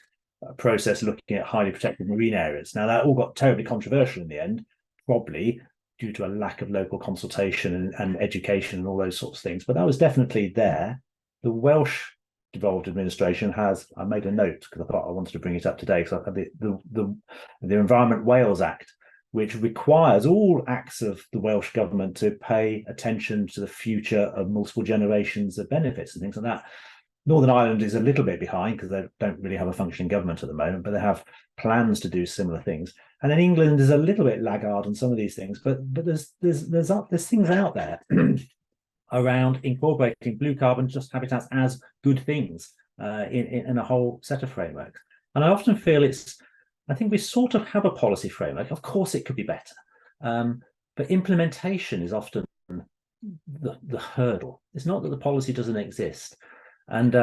S4: process looking at highly protected marine areas. Now, that all got terribly controversial in the end, probably due to a lack of local consultation and education and all those sorts of things. But that was definitely there. The Welsh devolved administration has, I made a note because I thought I wanted to bring it up today, because the Environment Wales Act, which requires all acts of the Welsh government to pay attention to the future of multiple generations of benefits and things like that. Northern Ireland is a little bit behind because they don't really have a functioning government at the moment, but they have plans to do similar things. And then England is a little bit laggard on some of these things, but there's things out there around incorporating blue carbon just habitats as good things in a whole set of frameworks. And I often feel I think we sort of have a policy framework. Of course, it could be better, but implementation is often the hurdle. It's not that the policy doesn't exist. And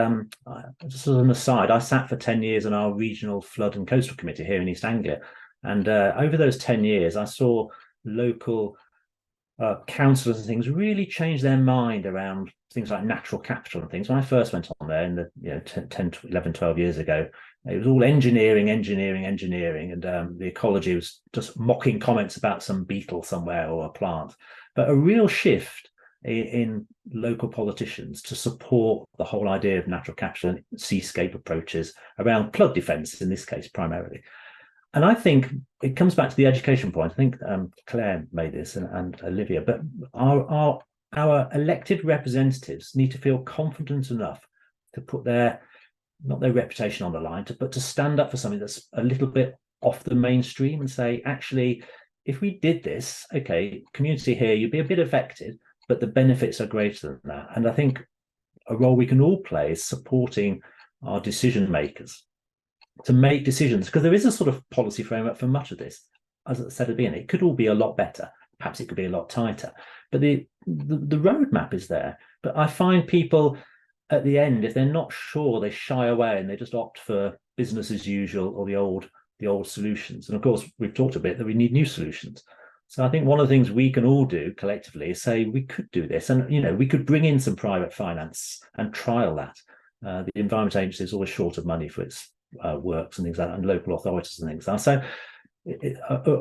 S4: just as an aside, I sat for 10 years on our regional flood and coastal committee here in East Anglia. And over those 10 years, I saw local councillors and things really change their mind around things like natural capital and things. When I first went on there in the 10, 11, 12 years ago, it was all engineering. And the ecology was just mocking comments about some beetle somewhere or a plant. But a real shift in local politicians to support the whole idea of natural capital and seascape approaches around flood defence, in this case primarily. And I think it comes back to the education point. I think Claire made this and Olivia, but our elected representatives need to feel confident enough to put not their reputation on the line, but to stand up for something that's a little bit off the mainstream and say, actually, if we did this, okay, community here, you'd be a bit affected, but the benefits are greater than that. And I think a role we can all play is supporting our decision makers to make decisions, because there is a sort of policy framework for much of this. As I said at the beginning, it could all be a lot better. Perhaps it could be a lot tighter, but the roadmap is there. But I find people at the end, if they're not sure, they shy away and they just opt for business as usual or the old solutions. And of course, we've talked a bit that we need new solutions. So I think one of the things we can all do collectively is say we could do this, and we could bring in some private finance and trial that. The Environment Agency is always short of money for its works and things like that, and local authorities and things like that. So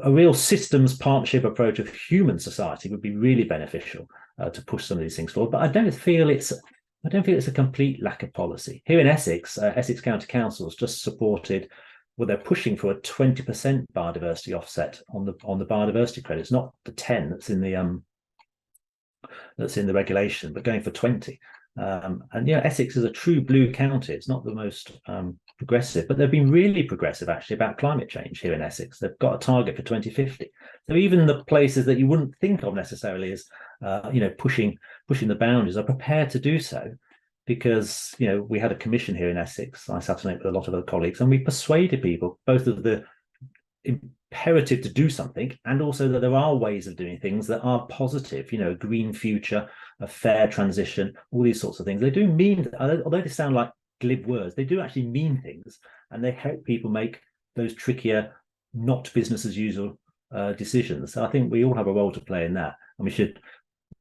S4: a real systems partnership approach of human society would be really beneficial to push some of these things forward. But I don't feel it's a complete lack of policy. Here in Essex, Essex County Council has just supported. Well, they're pushing for a 20% biodiversity offset on the biodiversity credits, not the 10 that's in the regulation, but going for 20. And Essex is a true blue county. It's not the most progressive, but they've been really progressive actually about climate change here in Essex. They've got a target for 2050. So even the places that you wouldn't think of necessarily as pushing the boundaries are prepared to do so. because we had a commission here in Essex. I sat on it with a lot of other colleagues, and we persuaded people both of the imperative to do something and also that there are ways of doing things that are positive, a green future, a fair transition, all these sorts of things. They do mean, although they sound like glib words, they do actually mean things, and they help people make those trickier, not business as usual decisions. So I think we all have a role to play in that, and we should,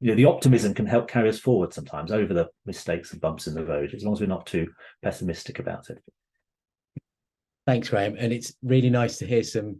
S4: the optimism can help carry us forward sometimes over the mistakes and bumps in the road, as long as we're not too pessimistic about it.
S2: Thanks, Graham. And it's really nice to hear some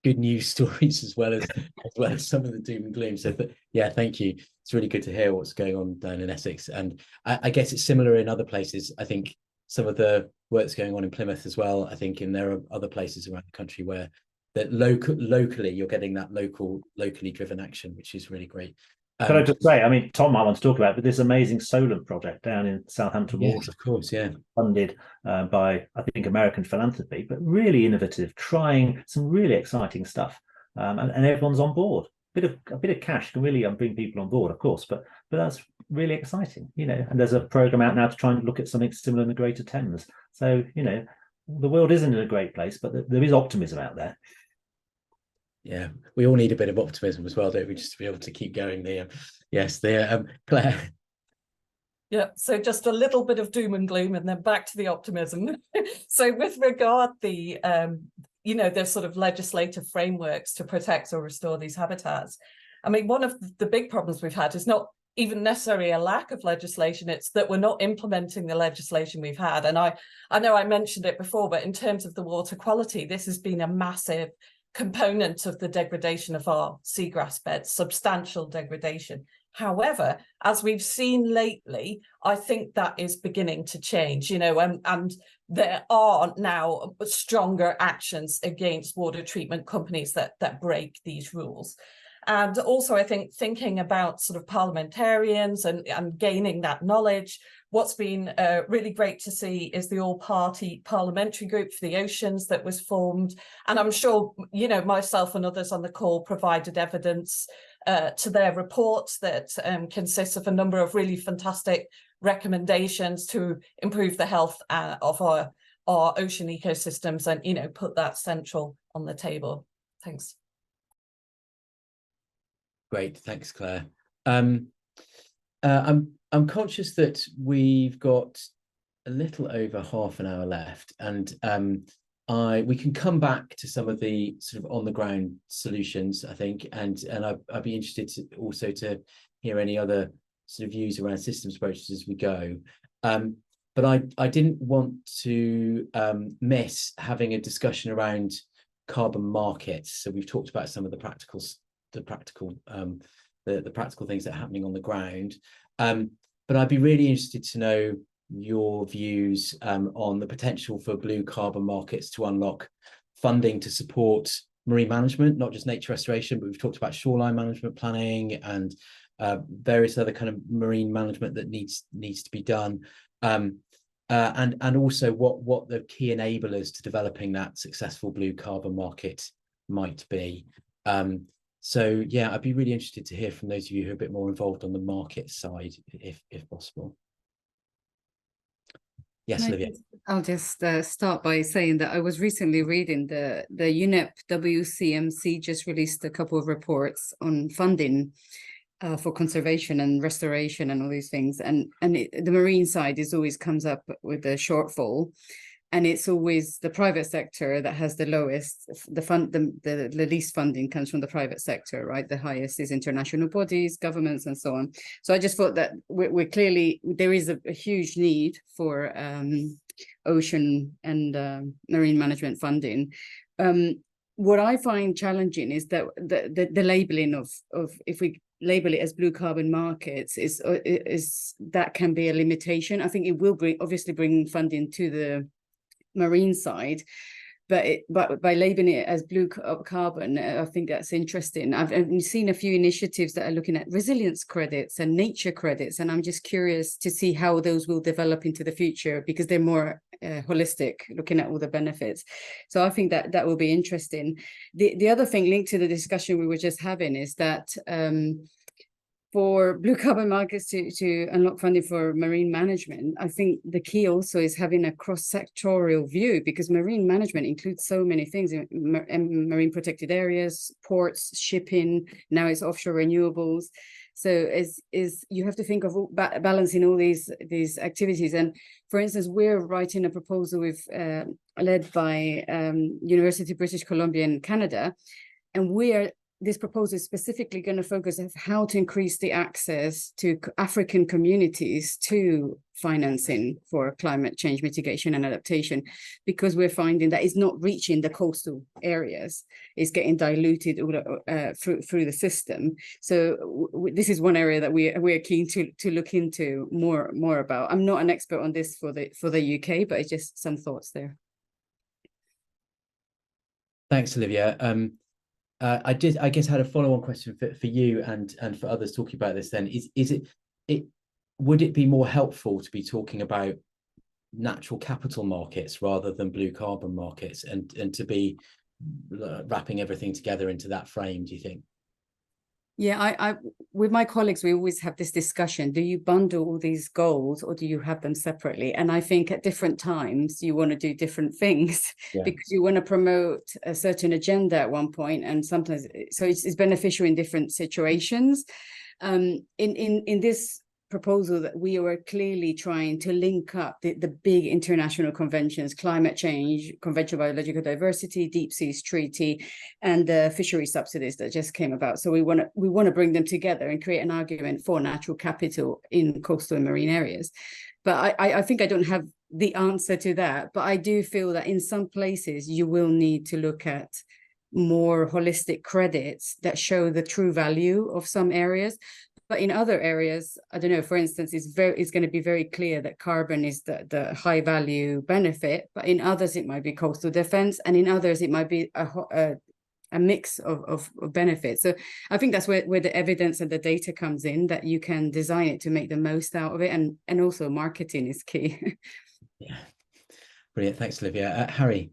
S2: good news stories as well as some of the doom and gloom. So yeah, thank you. It's really good to hear what's going on down in Essex. And I guess it's similar in other places. I think some of the work's going on in Plymouth as well. I think there are other places around the country where that locally you're getting that locally driven action, which is really great.
S4: Can I just say, I mean, Tom might want to talk about, but this amazing solar project down in Southampton
S2: yes,
S4: Water,
S2: of course, yeah,
S4: funded by, I think, American philanthropy, but really innovative, trying some really exciting stuff, and everyone's on board. A bit of cash can really bring people on board, of course, but that's really exciting, And there's a program out now to try and look at something similar in the Greater Thames. So, the world isn't in a great place, but there is optimism out there.
S2: Yeah, we all need a bit of optimism as well, don't we, just to be able to keep going there. Yes, there, Claire.
S3: Yeah, so just a little bit of doom and gloom and then back to the optimism. So with regard the sort of legislative frameworks to protect or restore these habitats, I mean, one of the big problems we've had is not even necessarily a lack of legislation, it's that we're not implementing the legislation we've had. And I know I mentioned it before, but in terms of the water quality, this has been a massive component of the degradation of our seagrass beds, substantial degradation. However, as we've seen lately, I think that is beginning to change, and there are now stronger actions against water treatment companies that break these rules. And also, I think thinking about sort of parliamentarians and gaining that knowledge, what's been really great to see is the all-party parliamentary group for the oceans that was formed. And I'm sure, myself and others on the call provided evidence to their report that consists of a number of really fantastic recommendations to improve the health of our ocean ecosystems and, put that central on the table. Thanks.
S2: Great, thanks, Claire. I'm conscious that we've got a little over half an hour left, and we can come back to some of the sort of on the ground solutions, I think, and I'd be interested to hear any other sort of views around systems approaches as we go. But I didn't want to miss having a discussion around carbon markets. So we've talked about some of the practical things that are happening on the ground, but I'd be really interested to know your views on the potential for blue carbon markets to unlock funding to support marine management, not just nature restoration, but we've talked about shoreline management planning and various other kind of marine management that needs to be done, and also what the key enablers to developing that successful blue carbon market might be. So yeah, I'd be really interested to hear from those of you who are a bit more involved on the market side, if possible. Yes, Olivia.
S6: I'll just start by saying that I was recently reading the UNEP WCMC just released a couple of reports on funding for conservation and restoration and all these things, and the marine side always comes up with a shortfall. And it's always the private sector that has the lowest, the least funding comes from the private sector, right? The highest is international bodies, governments, and so on. So I just thought that we're clearly, there is a huge need for ocean and marine management funding. What I find challenging is that the labeling of if we label it as blue carbon markets is that can be a limitation. I think it will obviously bring funding to the marine side, but by labeling it as blue carbon, I think that's interesting. I've seen a few initiatives that are looking at resilience credits and nature credits, and I'm just curious to see how those will develop into the future, because they're more holistic, looking at all the benefits. So I think that will be interesting. The other thing linked to the discussion we were just having is that for blue carbon markets to unlock funding for marine management, I think the key also is having a cross-sectorial view, because marine management includes so many things, marine protected areas, ports, shipping, now it's offshore renewables. So is you have to think of balancing all these activities. And for instance, we're writing a proposal with led by University of British Columbia in Canada, and this proposal is specifically going to focus on how to increase the access to African communities to financing for climate change mitigation and adaptation, because we're finding that it's not reaching the coastal areas, it's getting diluted through the system. So this is one area that we're keen to look into more about. I'm not an expert on this for the UK, but it's just some thoughts there. Thanks,
S2: Olivia. I guess had a follow-on question for you and for others talking about this then. Would it be more helpful to be talking about natural capital markets rather than blue carbon markets, and to be wrapping everything together into that frame, do you think? Yeah, I with my colleagues, we always have this discussion. Do you bundle all these goals or do you have them separately? And I think at different times you want to do different things, because you want to promote a certain agenda at one point, and sometimes so it's beneficial in different situations. In this proposal that we were clearly trying to link up the big international conventions, climate change, Convention on Biological Diversity, Deep Seas Treaty, and the fishery subsidies that just came about. So we want to bring them together and create an argument for natural capital in coastal and marine areas. But I think I don't have the answer to that, but I do feel that in some places you will need to look at more holistic credits that show the true value of some areas. But in other areas, I don't know, for instance, it's going to be very clear that carbon is the high value benefit, but in others it might be coastal defense, and in others it might be a mix of benefits. So I think that's where the evidence and the data comes in, that you can design it to make the most out of it, and also marketing is key. Yeah, brilliant. Thanks, Olivia. Harry.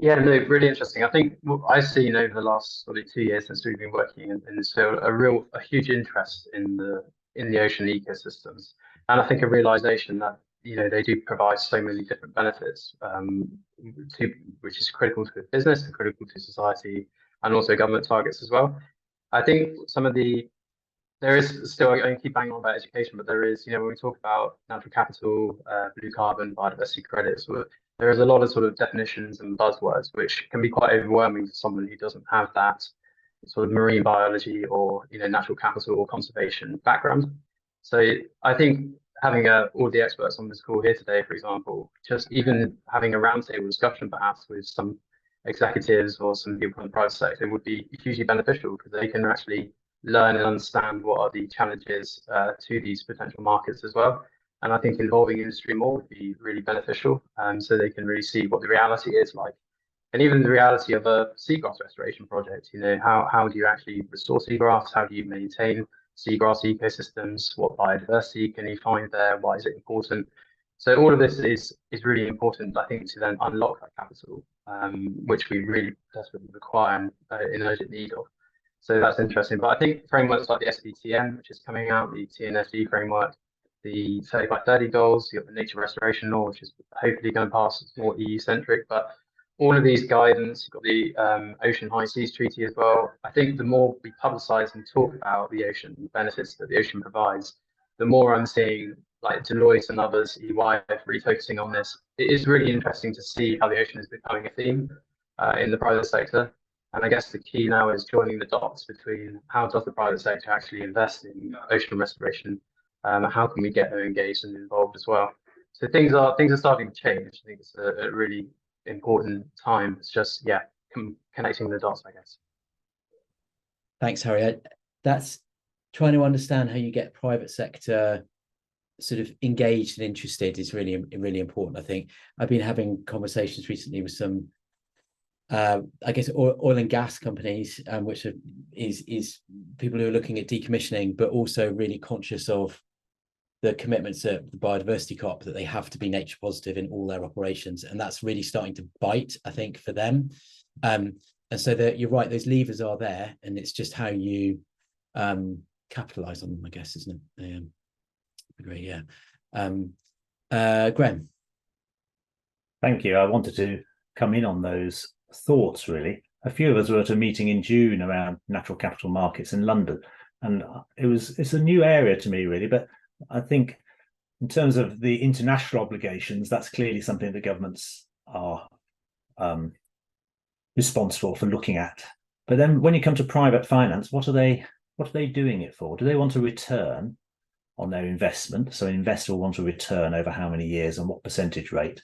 S7: Yeah, no, really interesting. I think what I've seen over the last sort of 2 years since we've been working in this field, a huge interest in the ocean ecosystems, and I think a realization that they do provide so many different benefits, which is critical to business and critical to society, and also government targets as well. I think there is still, I keep banging on about education, but there is, when we talk about natural capital, blue carbon, biodiversity credits, there is a lot of sort of definitions and buzzwords, which can be quite overwhelming for someone who doesn't have that sort of marine biology or natural capital or conservation background. So I think having all the experts on this call here today, for example, just even having a roundtable discussion perhaps with some executives or some people in the private sector would be hugely beneficial, because they can actually learn and understand what are the challenges to these potential markets as well. And I think involving industry more would be really beneficial, so they can really see what the reality is like. And even the reality of a seagrass restoration project, how do you actually restore seagrass? How do you maintain seagrass ecosystems? What biodiversity can you find there? Why is it important? So all of this is really important, I think, to then unlock that capital, which we really desperately require and in urgent need of. So that's interesting. But I think frameworks like the SBTN, which is coming out, the TNFD framework, the 30 by 30 goals, you've got the nature restoration law, which is hopefully going to pass, it's more EU-centric, but all of these guidance, you've got the Ocean High Seas Treaty as well. I think the more we publicise and talk about the ocean, the benefits that the ocean provides, the more I'm seeing like Deloitte and others, EY, really focusing on this. It is really interesting to see how the ocean is becoming a theme in the private sector. And I guess the key now is joining the dots between how does the private sector actually invest in ocean restoration, how can we get them engaged and involved as well. So things are starting to change. I think it's a really important time. It's just connecting the dots, I guess.
S2: Thanks, Harry. That's trying to understand how you get private sector sort of engaged and interested is really important. I think I've been having conversations recently with some I guess oil and gas companies, which is people who are looking at decommissioning, but also really conscious of the commitments at the biodiversity COP that they have to be nature positive in all their operations, and that's really starting to bite, I think, for them. And so that you're right, those levers are there, and it's just how you capitalize on them, I guess, isn't it? Agree, yeah. Graham.
S4: Thank you. I wanted to come in on those thoughts, really. A few of us were at a meeting in June around natural capital markets in London, and it's a new area to me, really. But I think in terms of the international obligations, that's clearly something that governments are responsible for looking at. But then when you come to private finance, what are they doing it for? Do they want a return on their investment? So an investor will want a return over how many years and what percentage rate?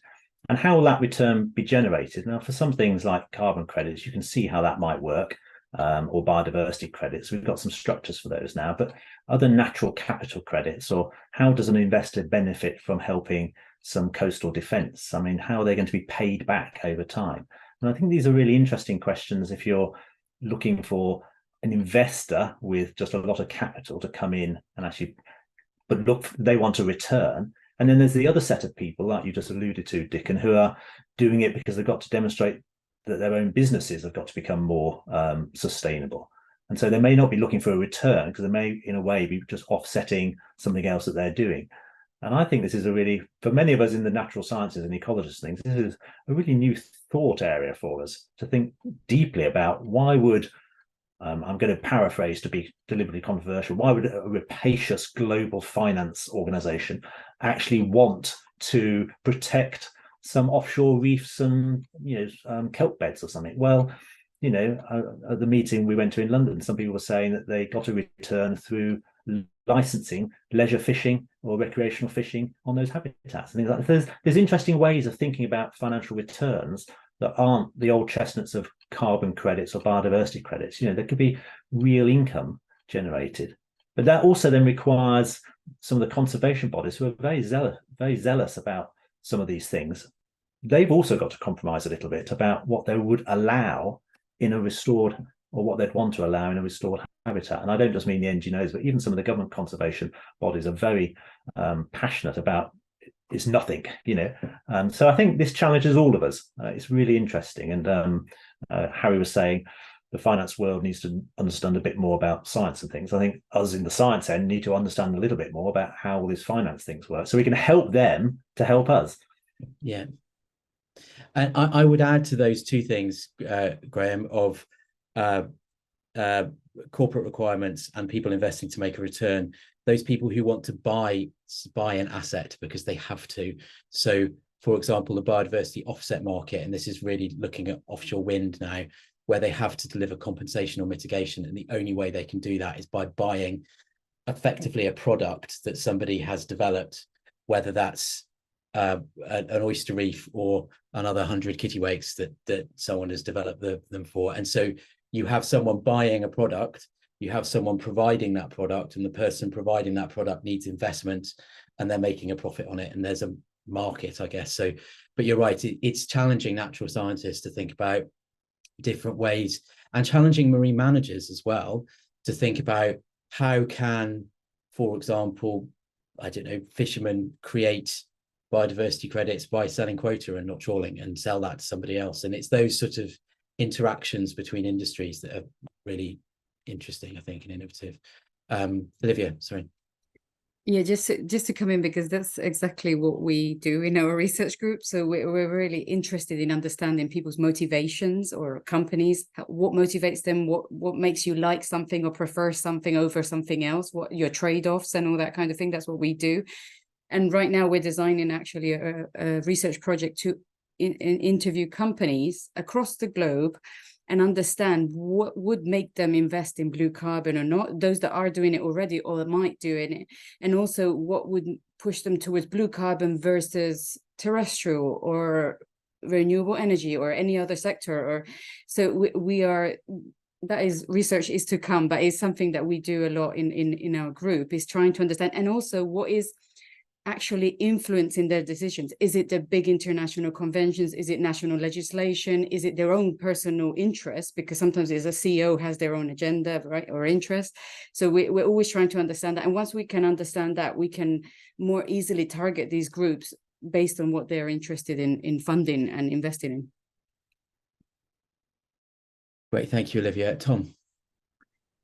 S4: And how will that return be generated? Now, for some things like carbon credits, you can see how that might work, or biodiversity credits. We've got some structures for those now, but other natural capital credits, or how does an investor benefit from helping some coastal defence? I mean, how are they going to be paid back over time? And I think these are really interesting questions if you're looking for an investor with just a lot of capital to come in and actually, but look, they want a return. And then there's the other set of people, like you just alluded to, Dickon, who are doing it because they've got to demonstrate that their own businesses have got to become more sustainable. And so they may not be looking for a return because they may, in a way, be just offsetting something else that they're doing. And I think this is a really, for many of us in the natural sciences and ecologists things, this is a really new thought area for us to think deeply about why would, I'm going to paraphrase to be deliberately controversial, why would a rapacious global finance organization actually want to protect some offshore reefs and kelp beds or something? Well, at the meeting we went to in London, some people were saying that they got a return through licensing leisure fishing or recreational fishing on those habitats. And things like that. There's interesting ways of thinking about financial returns that aren't the old chestnuts of carbon credits or biodiversity credits. There could be real income generated, but that also then requires some of the conservation bodies who are very zealous about some of these things. They've also got to compromise a little bit about what they would allow in a restored, or what they'd want to allow in a restored habitat. And I don't just mean the NGOs, but even some of the government conservation bodies are very passionate about it's nothing, so I think this challenges all of us. It's really interesting. And Harry was saying the finance world needs to understand a bit more about science and things. I think us in the science end need to understand a little bit more about how all these finance things work so we can help them to help us.
S2: Yeah. And I would add to those two things, Graham, of corporate requirements and people investing to make a return. Those people who want to buy an asset because they have to. So, for example, the biodiversity offset market, and this is really looking at offshore wind now, where they have to deliver compensation or mitigation, and the only way they can do that is by buying effectively a product that somebody has developed, whether that's an oyster reef or another 100 kittiwakes that someone has developed them for. And so you have someone buying a product, you have someone providing that product, and the person providing that product needs investment, and they're making a profit on it, and there's a market, I guess. So, but you're right, it's challenging natural scientists to think about different ways, and challenging marine managers as well to think about how can, for example, I don't know, fishermen create biodiversity credits by selling quota and not trawling, and sell that to somebody else. And it's those sort of interactions between industries that are really interesting, I think, and innovative. Olivia, sorry.
S6: Yeah, just to come in, because that's exactly what we do in our research group. So we're really interested in understanding people's motivations, or companies, what motivates them, what makes you like something or prefer something over something else, what your trade-offs and all that kind of thing. That's what we do. And right now we're designing actually a research project to interview companies across the globe and understand what would make them invest in blue carbon or not, those that are doing it already or that might do it, and also what would push them towards blue carbon versus terrestrial or renewable energy or any other sector. Or so we are, that is, research is to come, but it's something that we do a lot in our group, is trying to understand, and also what is actually influencing their decisions. Is it the big international conventions? Is it national legislation? Is it their own personal interest? Because sometimes as a CEO has their own agenda, right, or interest. So we're always trying to understand that. And once we can understand that, we can more easily target these groups based on what they're interested in funding and investing in.
S2: Great, thank you, Olivia. Tom.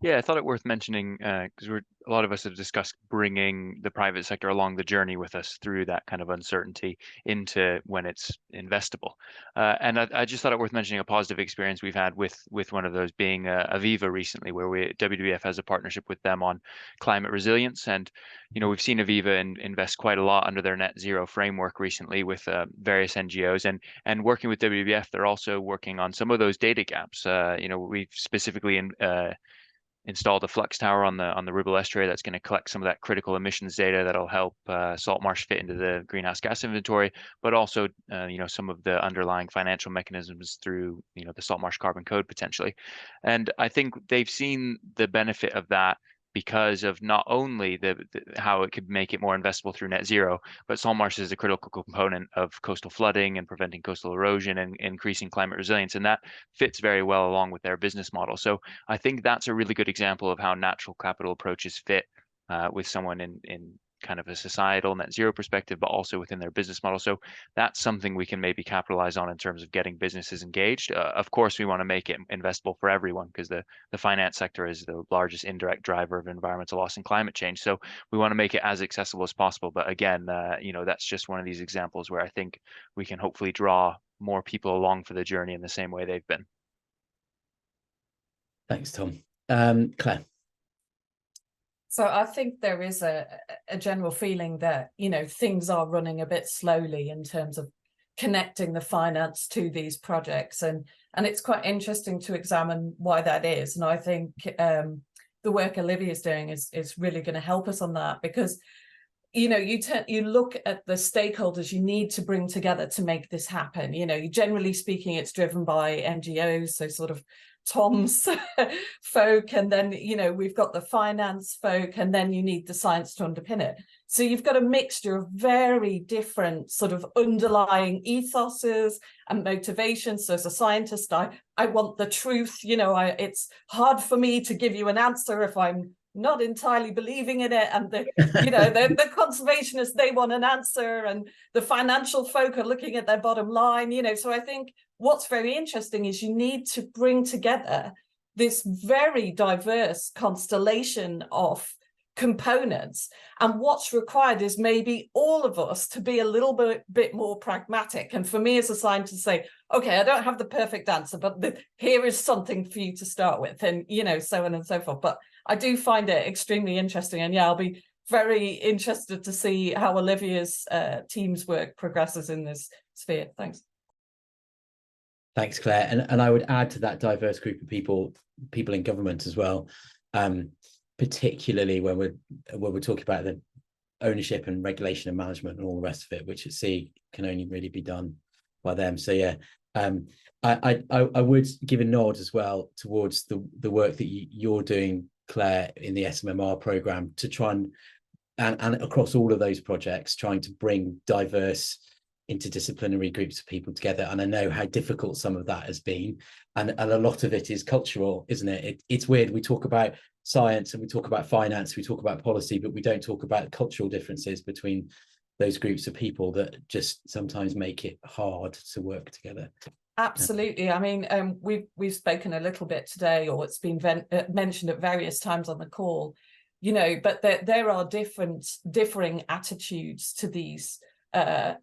S5: Yeah, I thought it worth mentioning because a lot of us have discussed bringing the private sector along the journey with us through that kind of uncertainty into when it's investable. And I just thought it worth mentioning a positive experience we've had with one of those being Aviva recently, where WWF has a partnership with them on climate resilience. And, you know, we've seen Aviva invest quite a lot under their net zero framework recently with various NGOs, and working with WWF, they're also working on some of those data gaps. You know, we've specifically installed a flux tower on the Ribble estuary that's going to collect some of that critical emissions data that'll help salt marsh fit into the greenhouse gas inventory, but also you know, some of the underlying financial mechanisms through, you know, the salt marsh carbon code potentially. And I think they've seen the benefit of that because of not only how it could make it more investable through net zero, but salt marsh is a critical component of coastal flooding and preventing coastal erosion and increasing climate resilience, and that fits very well along with their business model. So I think that's a really good example of how natural capital approaches fit with someone in kind of a societal net zero perspective, but also within their business model. So that's something we can maybe capitalize on in terms of getting businesses engaged. Of course, we want to make it investable for everyone because the finance sector is the largest indirect driver of environmental loss and climate change. So we want to make it as accessible as possible. But again, you know, that's just one of these examples where I think we can hopefully draw more people along for the journey in the same way they've been.
S2: Thanks, Tom. Claire.
S3: So I think there is a general feeling that, you know, things are running a bit slowly in terms of connecting the finance to these projects, and it's quite interesting to examine why that is. And I think the work Olivia is doing is really going to help us on that, because, you know, you look at the stakeholders you need to bring together to make this happen. You know, generally speaking, it's driven by NGOs, so sort of Tom's folk, and then, you know, we've got the finance folk, and then you need the science to underpin it. So you've got a mixture of very different sort of underlying ethoses and motivations. So as a scientist, I want the truth. You know, it's hard for me to give you an answer if I'm not entirely believing in it, and the you know the conservationists, they want an answer, and the financial folk are looking at their bottom line. You know, so I think what's very interesting is you need to bring together this very diverse constellation of components, and what's required is maybe all of us to be a little bit more pragmatic. And for me as a scientist, say, okay, I don't have the perfect answer, but here is something for you to start with, and, you know, so on and so forth. But I do find it extremely interesting, and yeah, I'll be very interested to see how Olivia's team's work progresses in this sphere. Thanks.
S2: Thanks, Claire. And I would add to that diverse group of people in government as well, particularly when we're talking about the ownership and regulation and management and all the rest of it, which at sea can only really be done by them. So yeah, I would give a nod as well towards the work that you're doing, Claire, in the SMMR program, to try and across all of those projects, trying to bring diverse interdisciplinary groups of people together. And I know how difficult some of that has been, and a lot of it is cultural, isn't it? It's weird, we talk about science and we talk about finance, we talk about policy, but we don't talk about cultural differences between those groups of people that just sometimes make it hard to work together.
S3: Absolutely. I mean, we've spoken a little bit today, or it's been mentioned at various times on the call, you know, but there are differing attitudes to these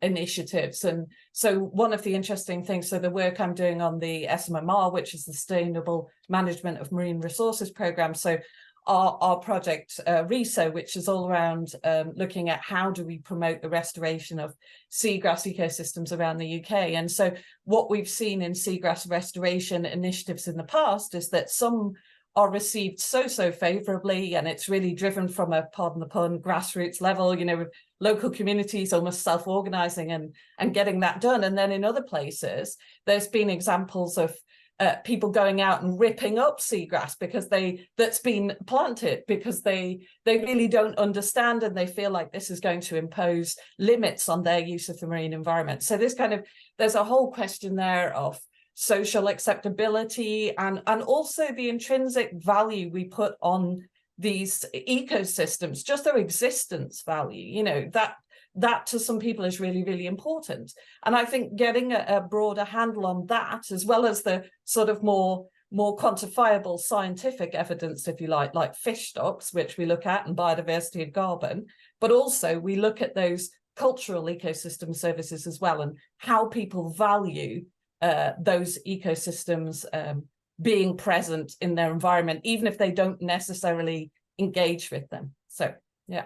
S3: initiatives. And so one of the interesting things, so the work I'm doing on the SMMR, which is the Sustainable Management of Marine Resources Programme, so our project RESO, which is all around looking at how do we promote the restoration of seagrass ecosystems around the UK. And so what we've seen in seagrass restoration initiatives in the past is that some are received so favourably, and it's really driven from a, pardon the pun, grassroots level, you know, with local communities almost self-organising and getting that done. And then in other places, there's been examples of people going out and ripping up seagrass that's been planted because they really don't understand, and they feel like this is going to impose limits on their use of the marine environment. So there's a whole question there of social acceptability and also the intrinsic value we put on these ecosystems, just their existence value, you know, that to some people is really, really important. And I think getting a broader handle on that, as well as the sort of more more quantifiable scientific evidence, if you like fish stocks, which we look at, and biodiversity and carbon, but also we look at those cultural ecosystem services as well, and how people value those ecosystems being present in their environment, even if they don't necessarily engage with them. So, yeah.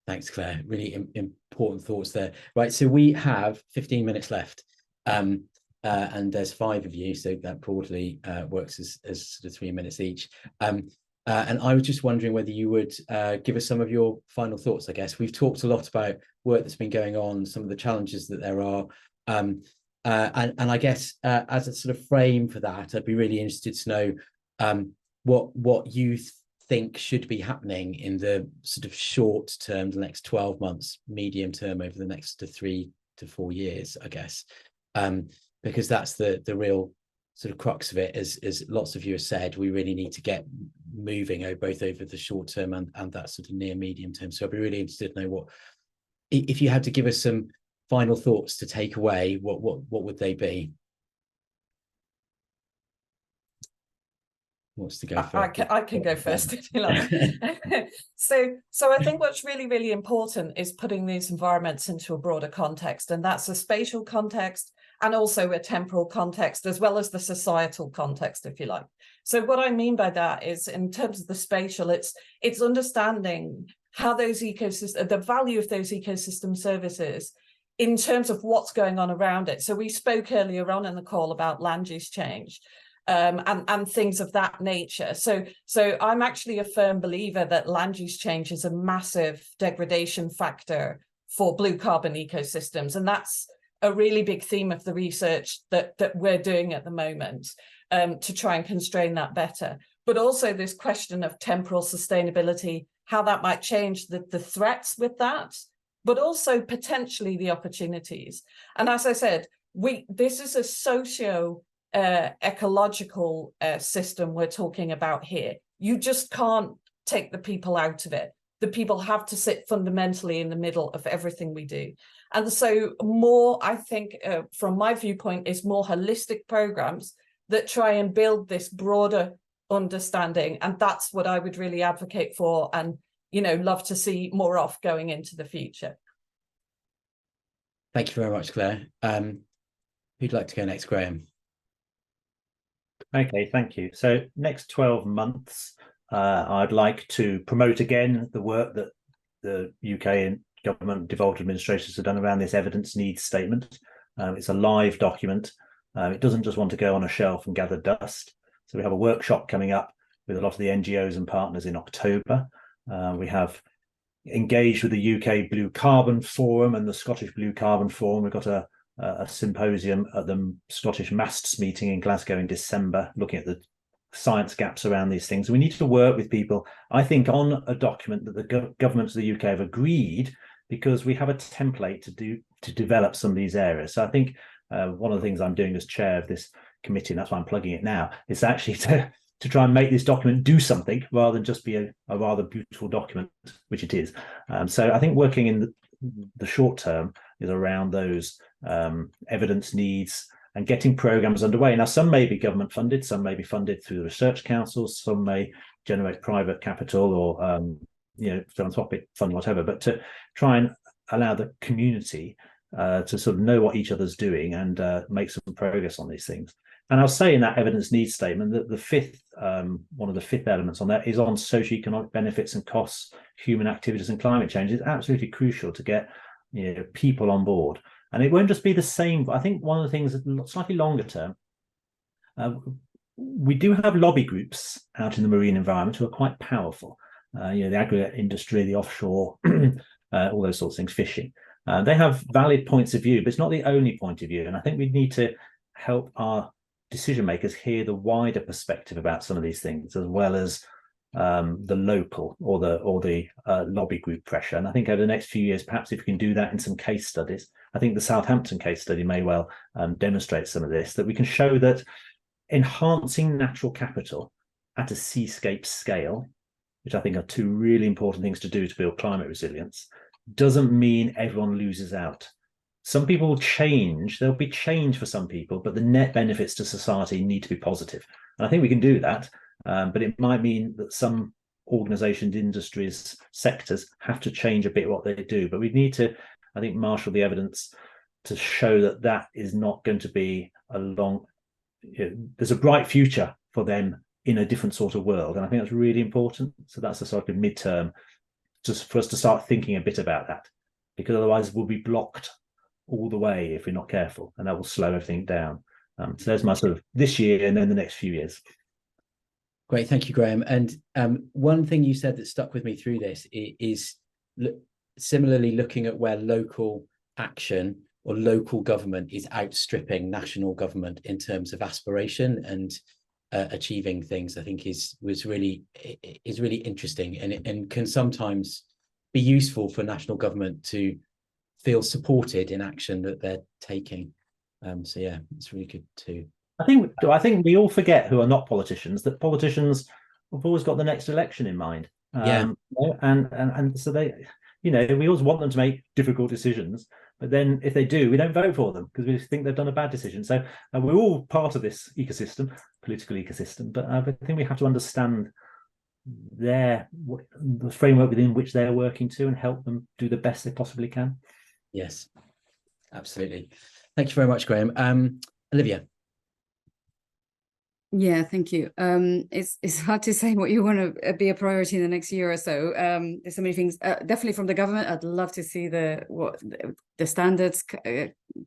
S2: Thanks, Claire. Really important thoughts there. Right, so we have 15 minutes left, and there's 5 of you, so that broadly works as sort of 3 minutes each. And I was just wondering whether you would give us some of your final thoughts. I guess we've talked a lot about work that's been going on, some of the challenges that there are, and I guess as a sort of frame for that, I'd be really interested to know what you think should be happening in the sort of short term, the next 12 months, medium term, over the next 3 to 4 years, I guess, because that's the real sort of crux of it. As lots of you have said, we really need to get moving both over the short term and that sort of near medium term. So I'd be really interested to know what, if you had to give us some final thoughts to take away, what would they be? Wants to go first?
S3: I can go first if you like. So I think what's really, really important is putting these environments into a broader context, and that's a spatial context and also a temporal context, as well as the societal context, if you like. So what I mean by that is, in terms of the spatial, it's understanding how those ecosystems, the value of those ecosystem services in terms of what's going on around it. So we spoke earlier on in the call about land use change. And things of that nature. So I'm actually a firm believer that land use change is a massive degradation factor for blue carbon ecosystems. And that's a really big theme of the research that we're doing at the moment to try and constrain that better. But also this question of temporal sustainability, how that might change the threats with that, but also potentially the opportunities. And as I said, this is a ecological system we're talking about here. You just can't take the people out of it. The people have to sit fundamentally in the middle of everything we do. And so more, I think, from my viewpoint, is more holistic programs that try and build this broader understanding. And that's what I would really advocate for, and, you know, love to see more of going into the future.
S2: Thank you very much, Claire. Who'd like to go next? Graham.
S4: Okay, thank you. So next 12 months, I'd like to promote again the work that the UK and government devolved administrations have done around this evidence needs statement. It's a live document. It doesn't just want to go on a shelf and gather dust. So we have a workshop coming up with a lot of the NGOs and partners in October. We have engaged with the UK Blue Carbon Forum and the Scottish Blue Carbon Forum. We've got a symposium at the Scottish Masts meeting in Glasgow in December, looking at the science gaps around these things. We need to work with people, I think, on a document that the governments of the UK have agreed, because we have a template to develop some of these areas. So I think one of the things I'm doing as chair of this committee, and that's why I'm plugging it now, is actually to try and make this document do something rather than just be a rather beautiful document, which it is. So I think working in the short term is around those evidence needs and getting programs underway. Now, some may be government funded, some may be funded through the research councils, some may generate private capital or philanthropic fund, whatever, but to try and allow the community to sort of know what each other's doing and make some progress on these things. And I'll say in that evidence needs statement that the fifth, one of the fifth elements on that is on socioeconomic benefits and costs, human activities and climate change. It's absolutely crucial to get people on board. And it won't just be the same. I think one of the things that slightly longer term, we do have lobby groups out in the marine environment who are quite powerful. The aggregate industry, the offshore, all those sorts of things, fishing. They have valid points of view, but it's not the only point of view. And I think we need to help our decision makers hear the wider perspective about some of these things, as well as the local or the lobby group pressure. And I think over the next few years, perhaps if we can do that in some case studies, I think the Southampton case study may well demonstrate some of this, that we can show that enhancing natural capital at a seascape scale, which I think are two really important things to do to build climate resilience, doesn't mean everyone loses out. some people will change. There'll be change for some people, but the net benefits to society need to be positive. And I think we can do that, but it might mean that some organizations, industries, sectors have to change a bit what they do. But we need to, I think, marshal the evidence to show that that is not going to be a long, there's a bright future for them in a different sort of world. And I think that's really important. So that's a sort of midterm just for us to start thinking a bit about that, because otherwise we'll be blocked all the way if we're not careful, and that will slow everything down. So there's my sort of this year and then the next few years.
S2: Great, thank you, Graham. And one thing you said that stuck with me through this is similarly looking at where local action or local government is outstripping national government in terms of aspiration and achieving things. I think is really interesting, and can sometimes be useful for national government to feel supported in action that they're taking. So yeah, it's really good too.
S4: I think we all forget, who are not politicians, that politicians have always got the next election in mind. And so they, we always want them to make difficult decisions, but then if they do, we don't vote for them because we think they've done a bad decision. So we're all part of this ecosystem, political ecosystem, but I think we have to understand the framework within which they're working to and help them do the best they possibly can.
S2: Yes, absolutely. Thank you very much, Graham. Olivia.
S6: Yeah, thank you. It's hard to say what you want to be a priority in the next year or so. There's so many things. Definitely from the government, I'd love to see the standards,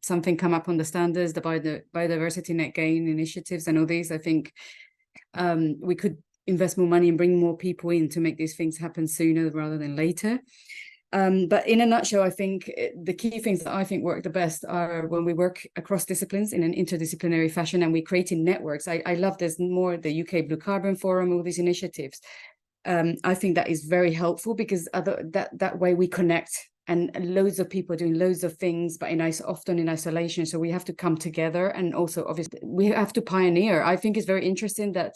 S6: something come up on the standards, the biodiversity net gain initiatives, and all these. I think we could invest more money and bring more people in to make these things happen sooner rather than later. But in a nutshell, I think the key things that I think work the best are when we work across disciplines in an interdisciplinary fashion and we create in networks. I love there's more the UK Blue Carbon Forum, all these initiatives. I think that is very helpful because that way we connect, and loads of people doing loads of things, but often in isolation. So we have to come together, and also obviously we have to pioneer. I think it's very interesting that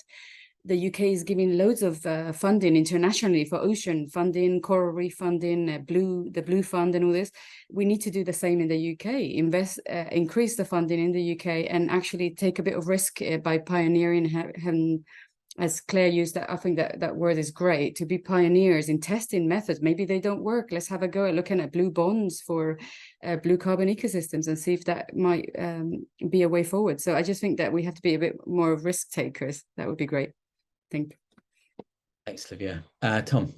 S6: the UK is giving loads of funding internationally for ocean funding, coral reef funding, the Blue Fund, and all this. We need to do the same in the UK. Increase the funding in the UK, and actually take a bit of risk by pioneering. As Claire used that, I think that word is great. To be pioneers in testing methods. Maybe they don't work. Let's have a go at looking at blue bonds for blue carbon ecosystems and see if that might be a way forward. So I just think that we have to be a bit more of risk takers. That would be great. Think.
S2: Thanks, Olivia. Tom.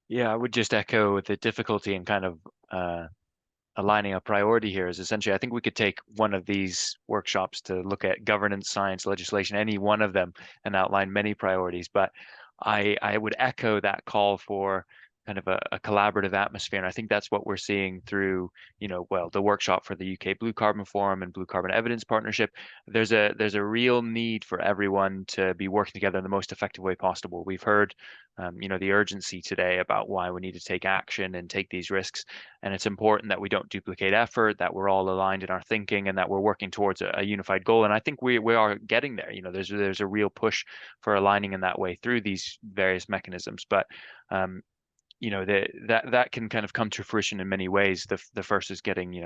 S5: Yeah, I would just echo the difficulty in kind of aligning a priority here. Is essentially, I think we could take one of these workshops to look at governance, science, legislation, any one of them, and outline many priorities. But I would echo that call for kind of a collaborative atmosphere. And I think that's what we're seeing through, the workshop for the UK Blue Carbon Forum and Blue Carbon Evidence Partnership. There's a real need for everyone to be working together in the most effective way possible. We've heard, the urgency today about why we need to take action and take these risks. And it's important that we don't duplicate effort, that we're all aligned in our thinking, and that we're working towards a unified goal. And I think we are getting there. There's a real push for aligning in that way through these various mechanisms. But that can kind of come to fruition in many ways. The first is getting,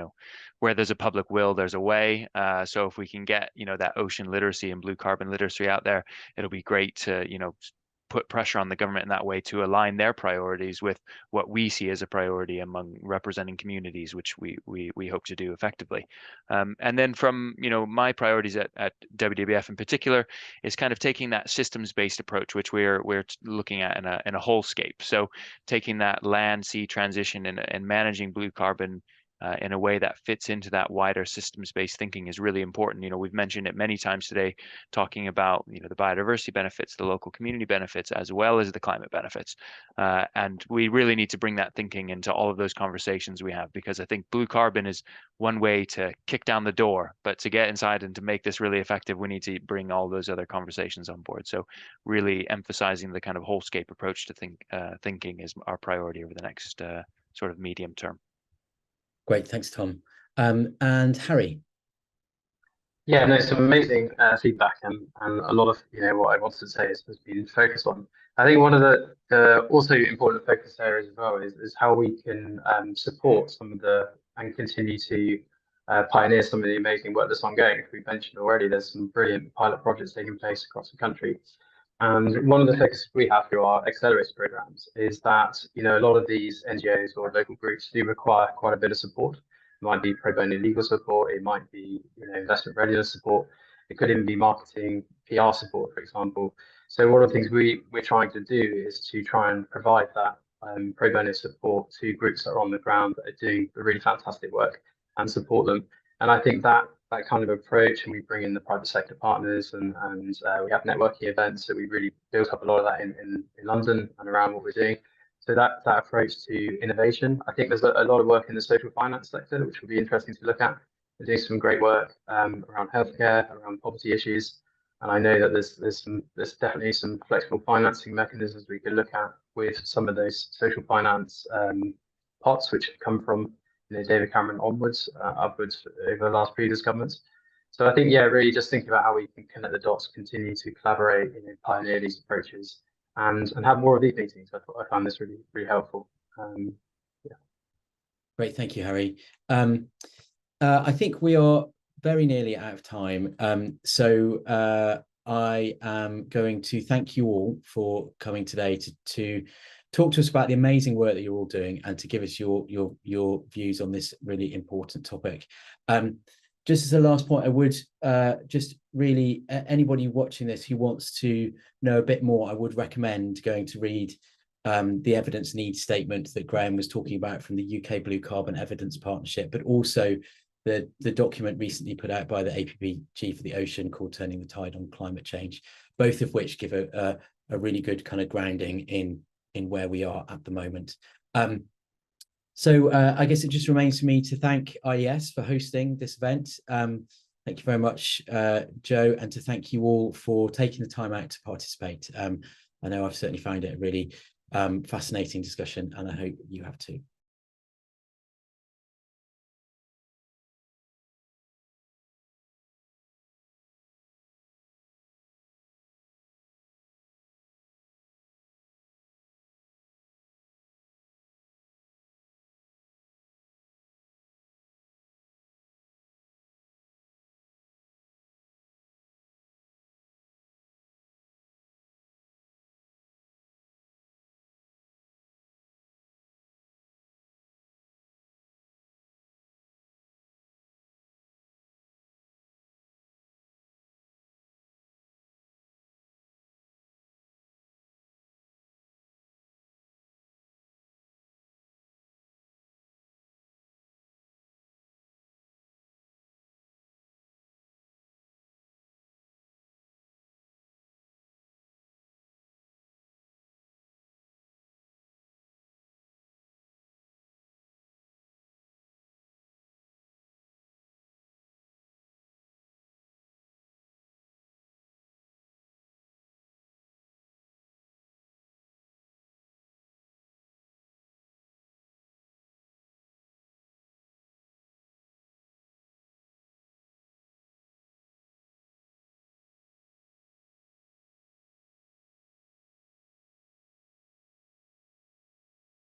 S5: where there's a public will, there's a way. So if we can get, that ocean literacy and blue carbon literacy out there, it'll be great to, put pressure on the government in that way to align their priorities with what we see as a priority among representing communities, which we hope to do effectively. And then from my priorities at WWF in particular is kind of taking that systems-based approach, which we're looking at in a wholescape. So taking that land sea transition and managing blue carbon in a way that fits into that wider systems-based thinking is really important. We've mentioned it many times today, talking about the biodiversity benefits, the local community benefits, as well as the climate benefits. And we really need to bring that thinking into all of those conversations we have, because I think blue carbon is one way to kick down the door, but to get inside and to make this really effective, we need to bring all those other conversations on board. So really emphasizing the kind of wholescape approach to thinking is our priority over the next sort of medium term.
S2: Great, thanks, Tom. And Harry.
S7: Yeah, no, some amazing feedback, and a lot of what I wanted to say has been focused on. I think one of the also important focus areas as well is how we can support some of the and continue to pioneer some of the amazing work that's ongoing. As we mentioned already, there's some brilliant pilot projects taking place across the country. And one of the focuses we have through our accelerator programs is that, you know, a lot of these NGOs or local groups do require quite a bit of support. It might be pro bono legal support, it might be, you know, investment readiness support, it could even be marketing, PR support, for example. So one of the things we're trying to do is to try and provide that pro bono support to groups that are on the ground that are doing really fantastic work and support them. And I think that kind of approach, and we bring in the private sector partners, and we have networking events. So we really built up a lot of that in London and around what we're doing. So that approach to innovation, I think there's a lot of work in the social finance sector, which will be interesting to look at. We're doing some great work around healthcare, around poverty issues. And I know that there's definitely some flexible financing mechanisms we could look at with some of those social finance pots, which come from, you know, David Cameron onwards, upwards over the last previous governments. So I think, yeah, really just thinking about how we can connect the dots, continue to collaborate, you know, pioneer these approaches, and have more of these meetings. I find this really helpful. Yeah.
S2: Great, thank you, Harry. I think we are very nearly out of time. So I am going to thank you all for coming today to talk to us about the amazing work that you're all doing and to give us your views on this really important topic. Just as a last point, I would just really, anybody watching this who wants to know a bit more, I would recommend going to read the evidence needs statement that Graham was talking about from the UK Blue Carbon Evidence Partnership, but also the document recently put out by the APPG for the ocean called Turning the Tide on Climate Change, both of which give a really good kind of grounding in where we are at the moment. So I guess it just remains for me to thank IES for hosting this event. Thank you very much, Joe, and to thank you all for taking the time out to participate. I know I've certainly found it a really fascinating discussion, and I hope you have too.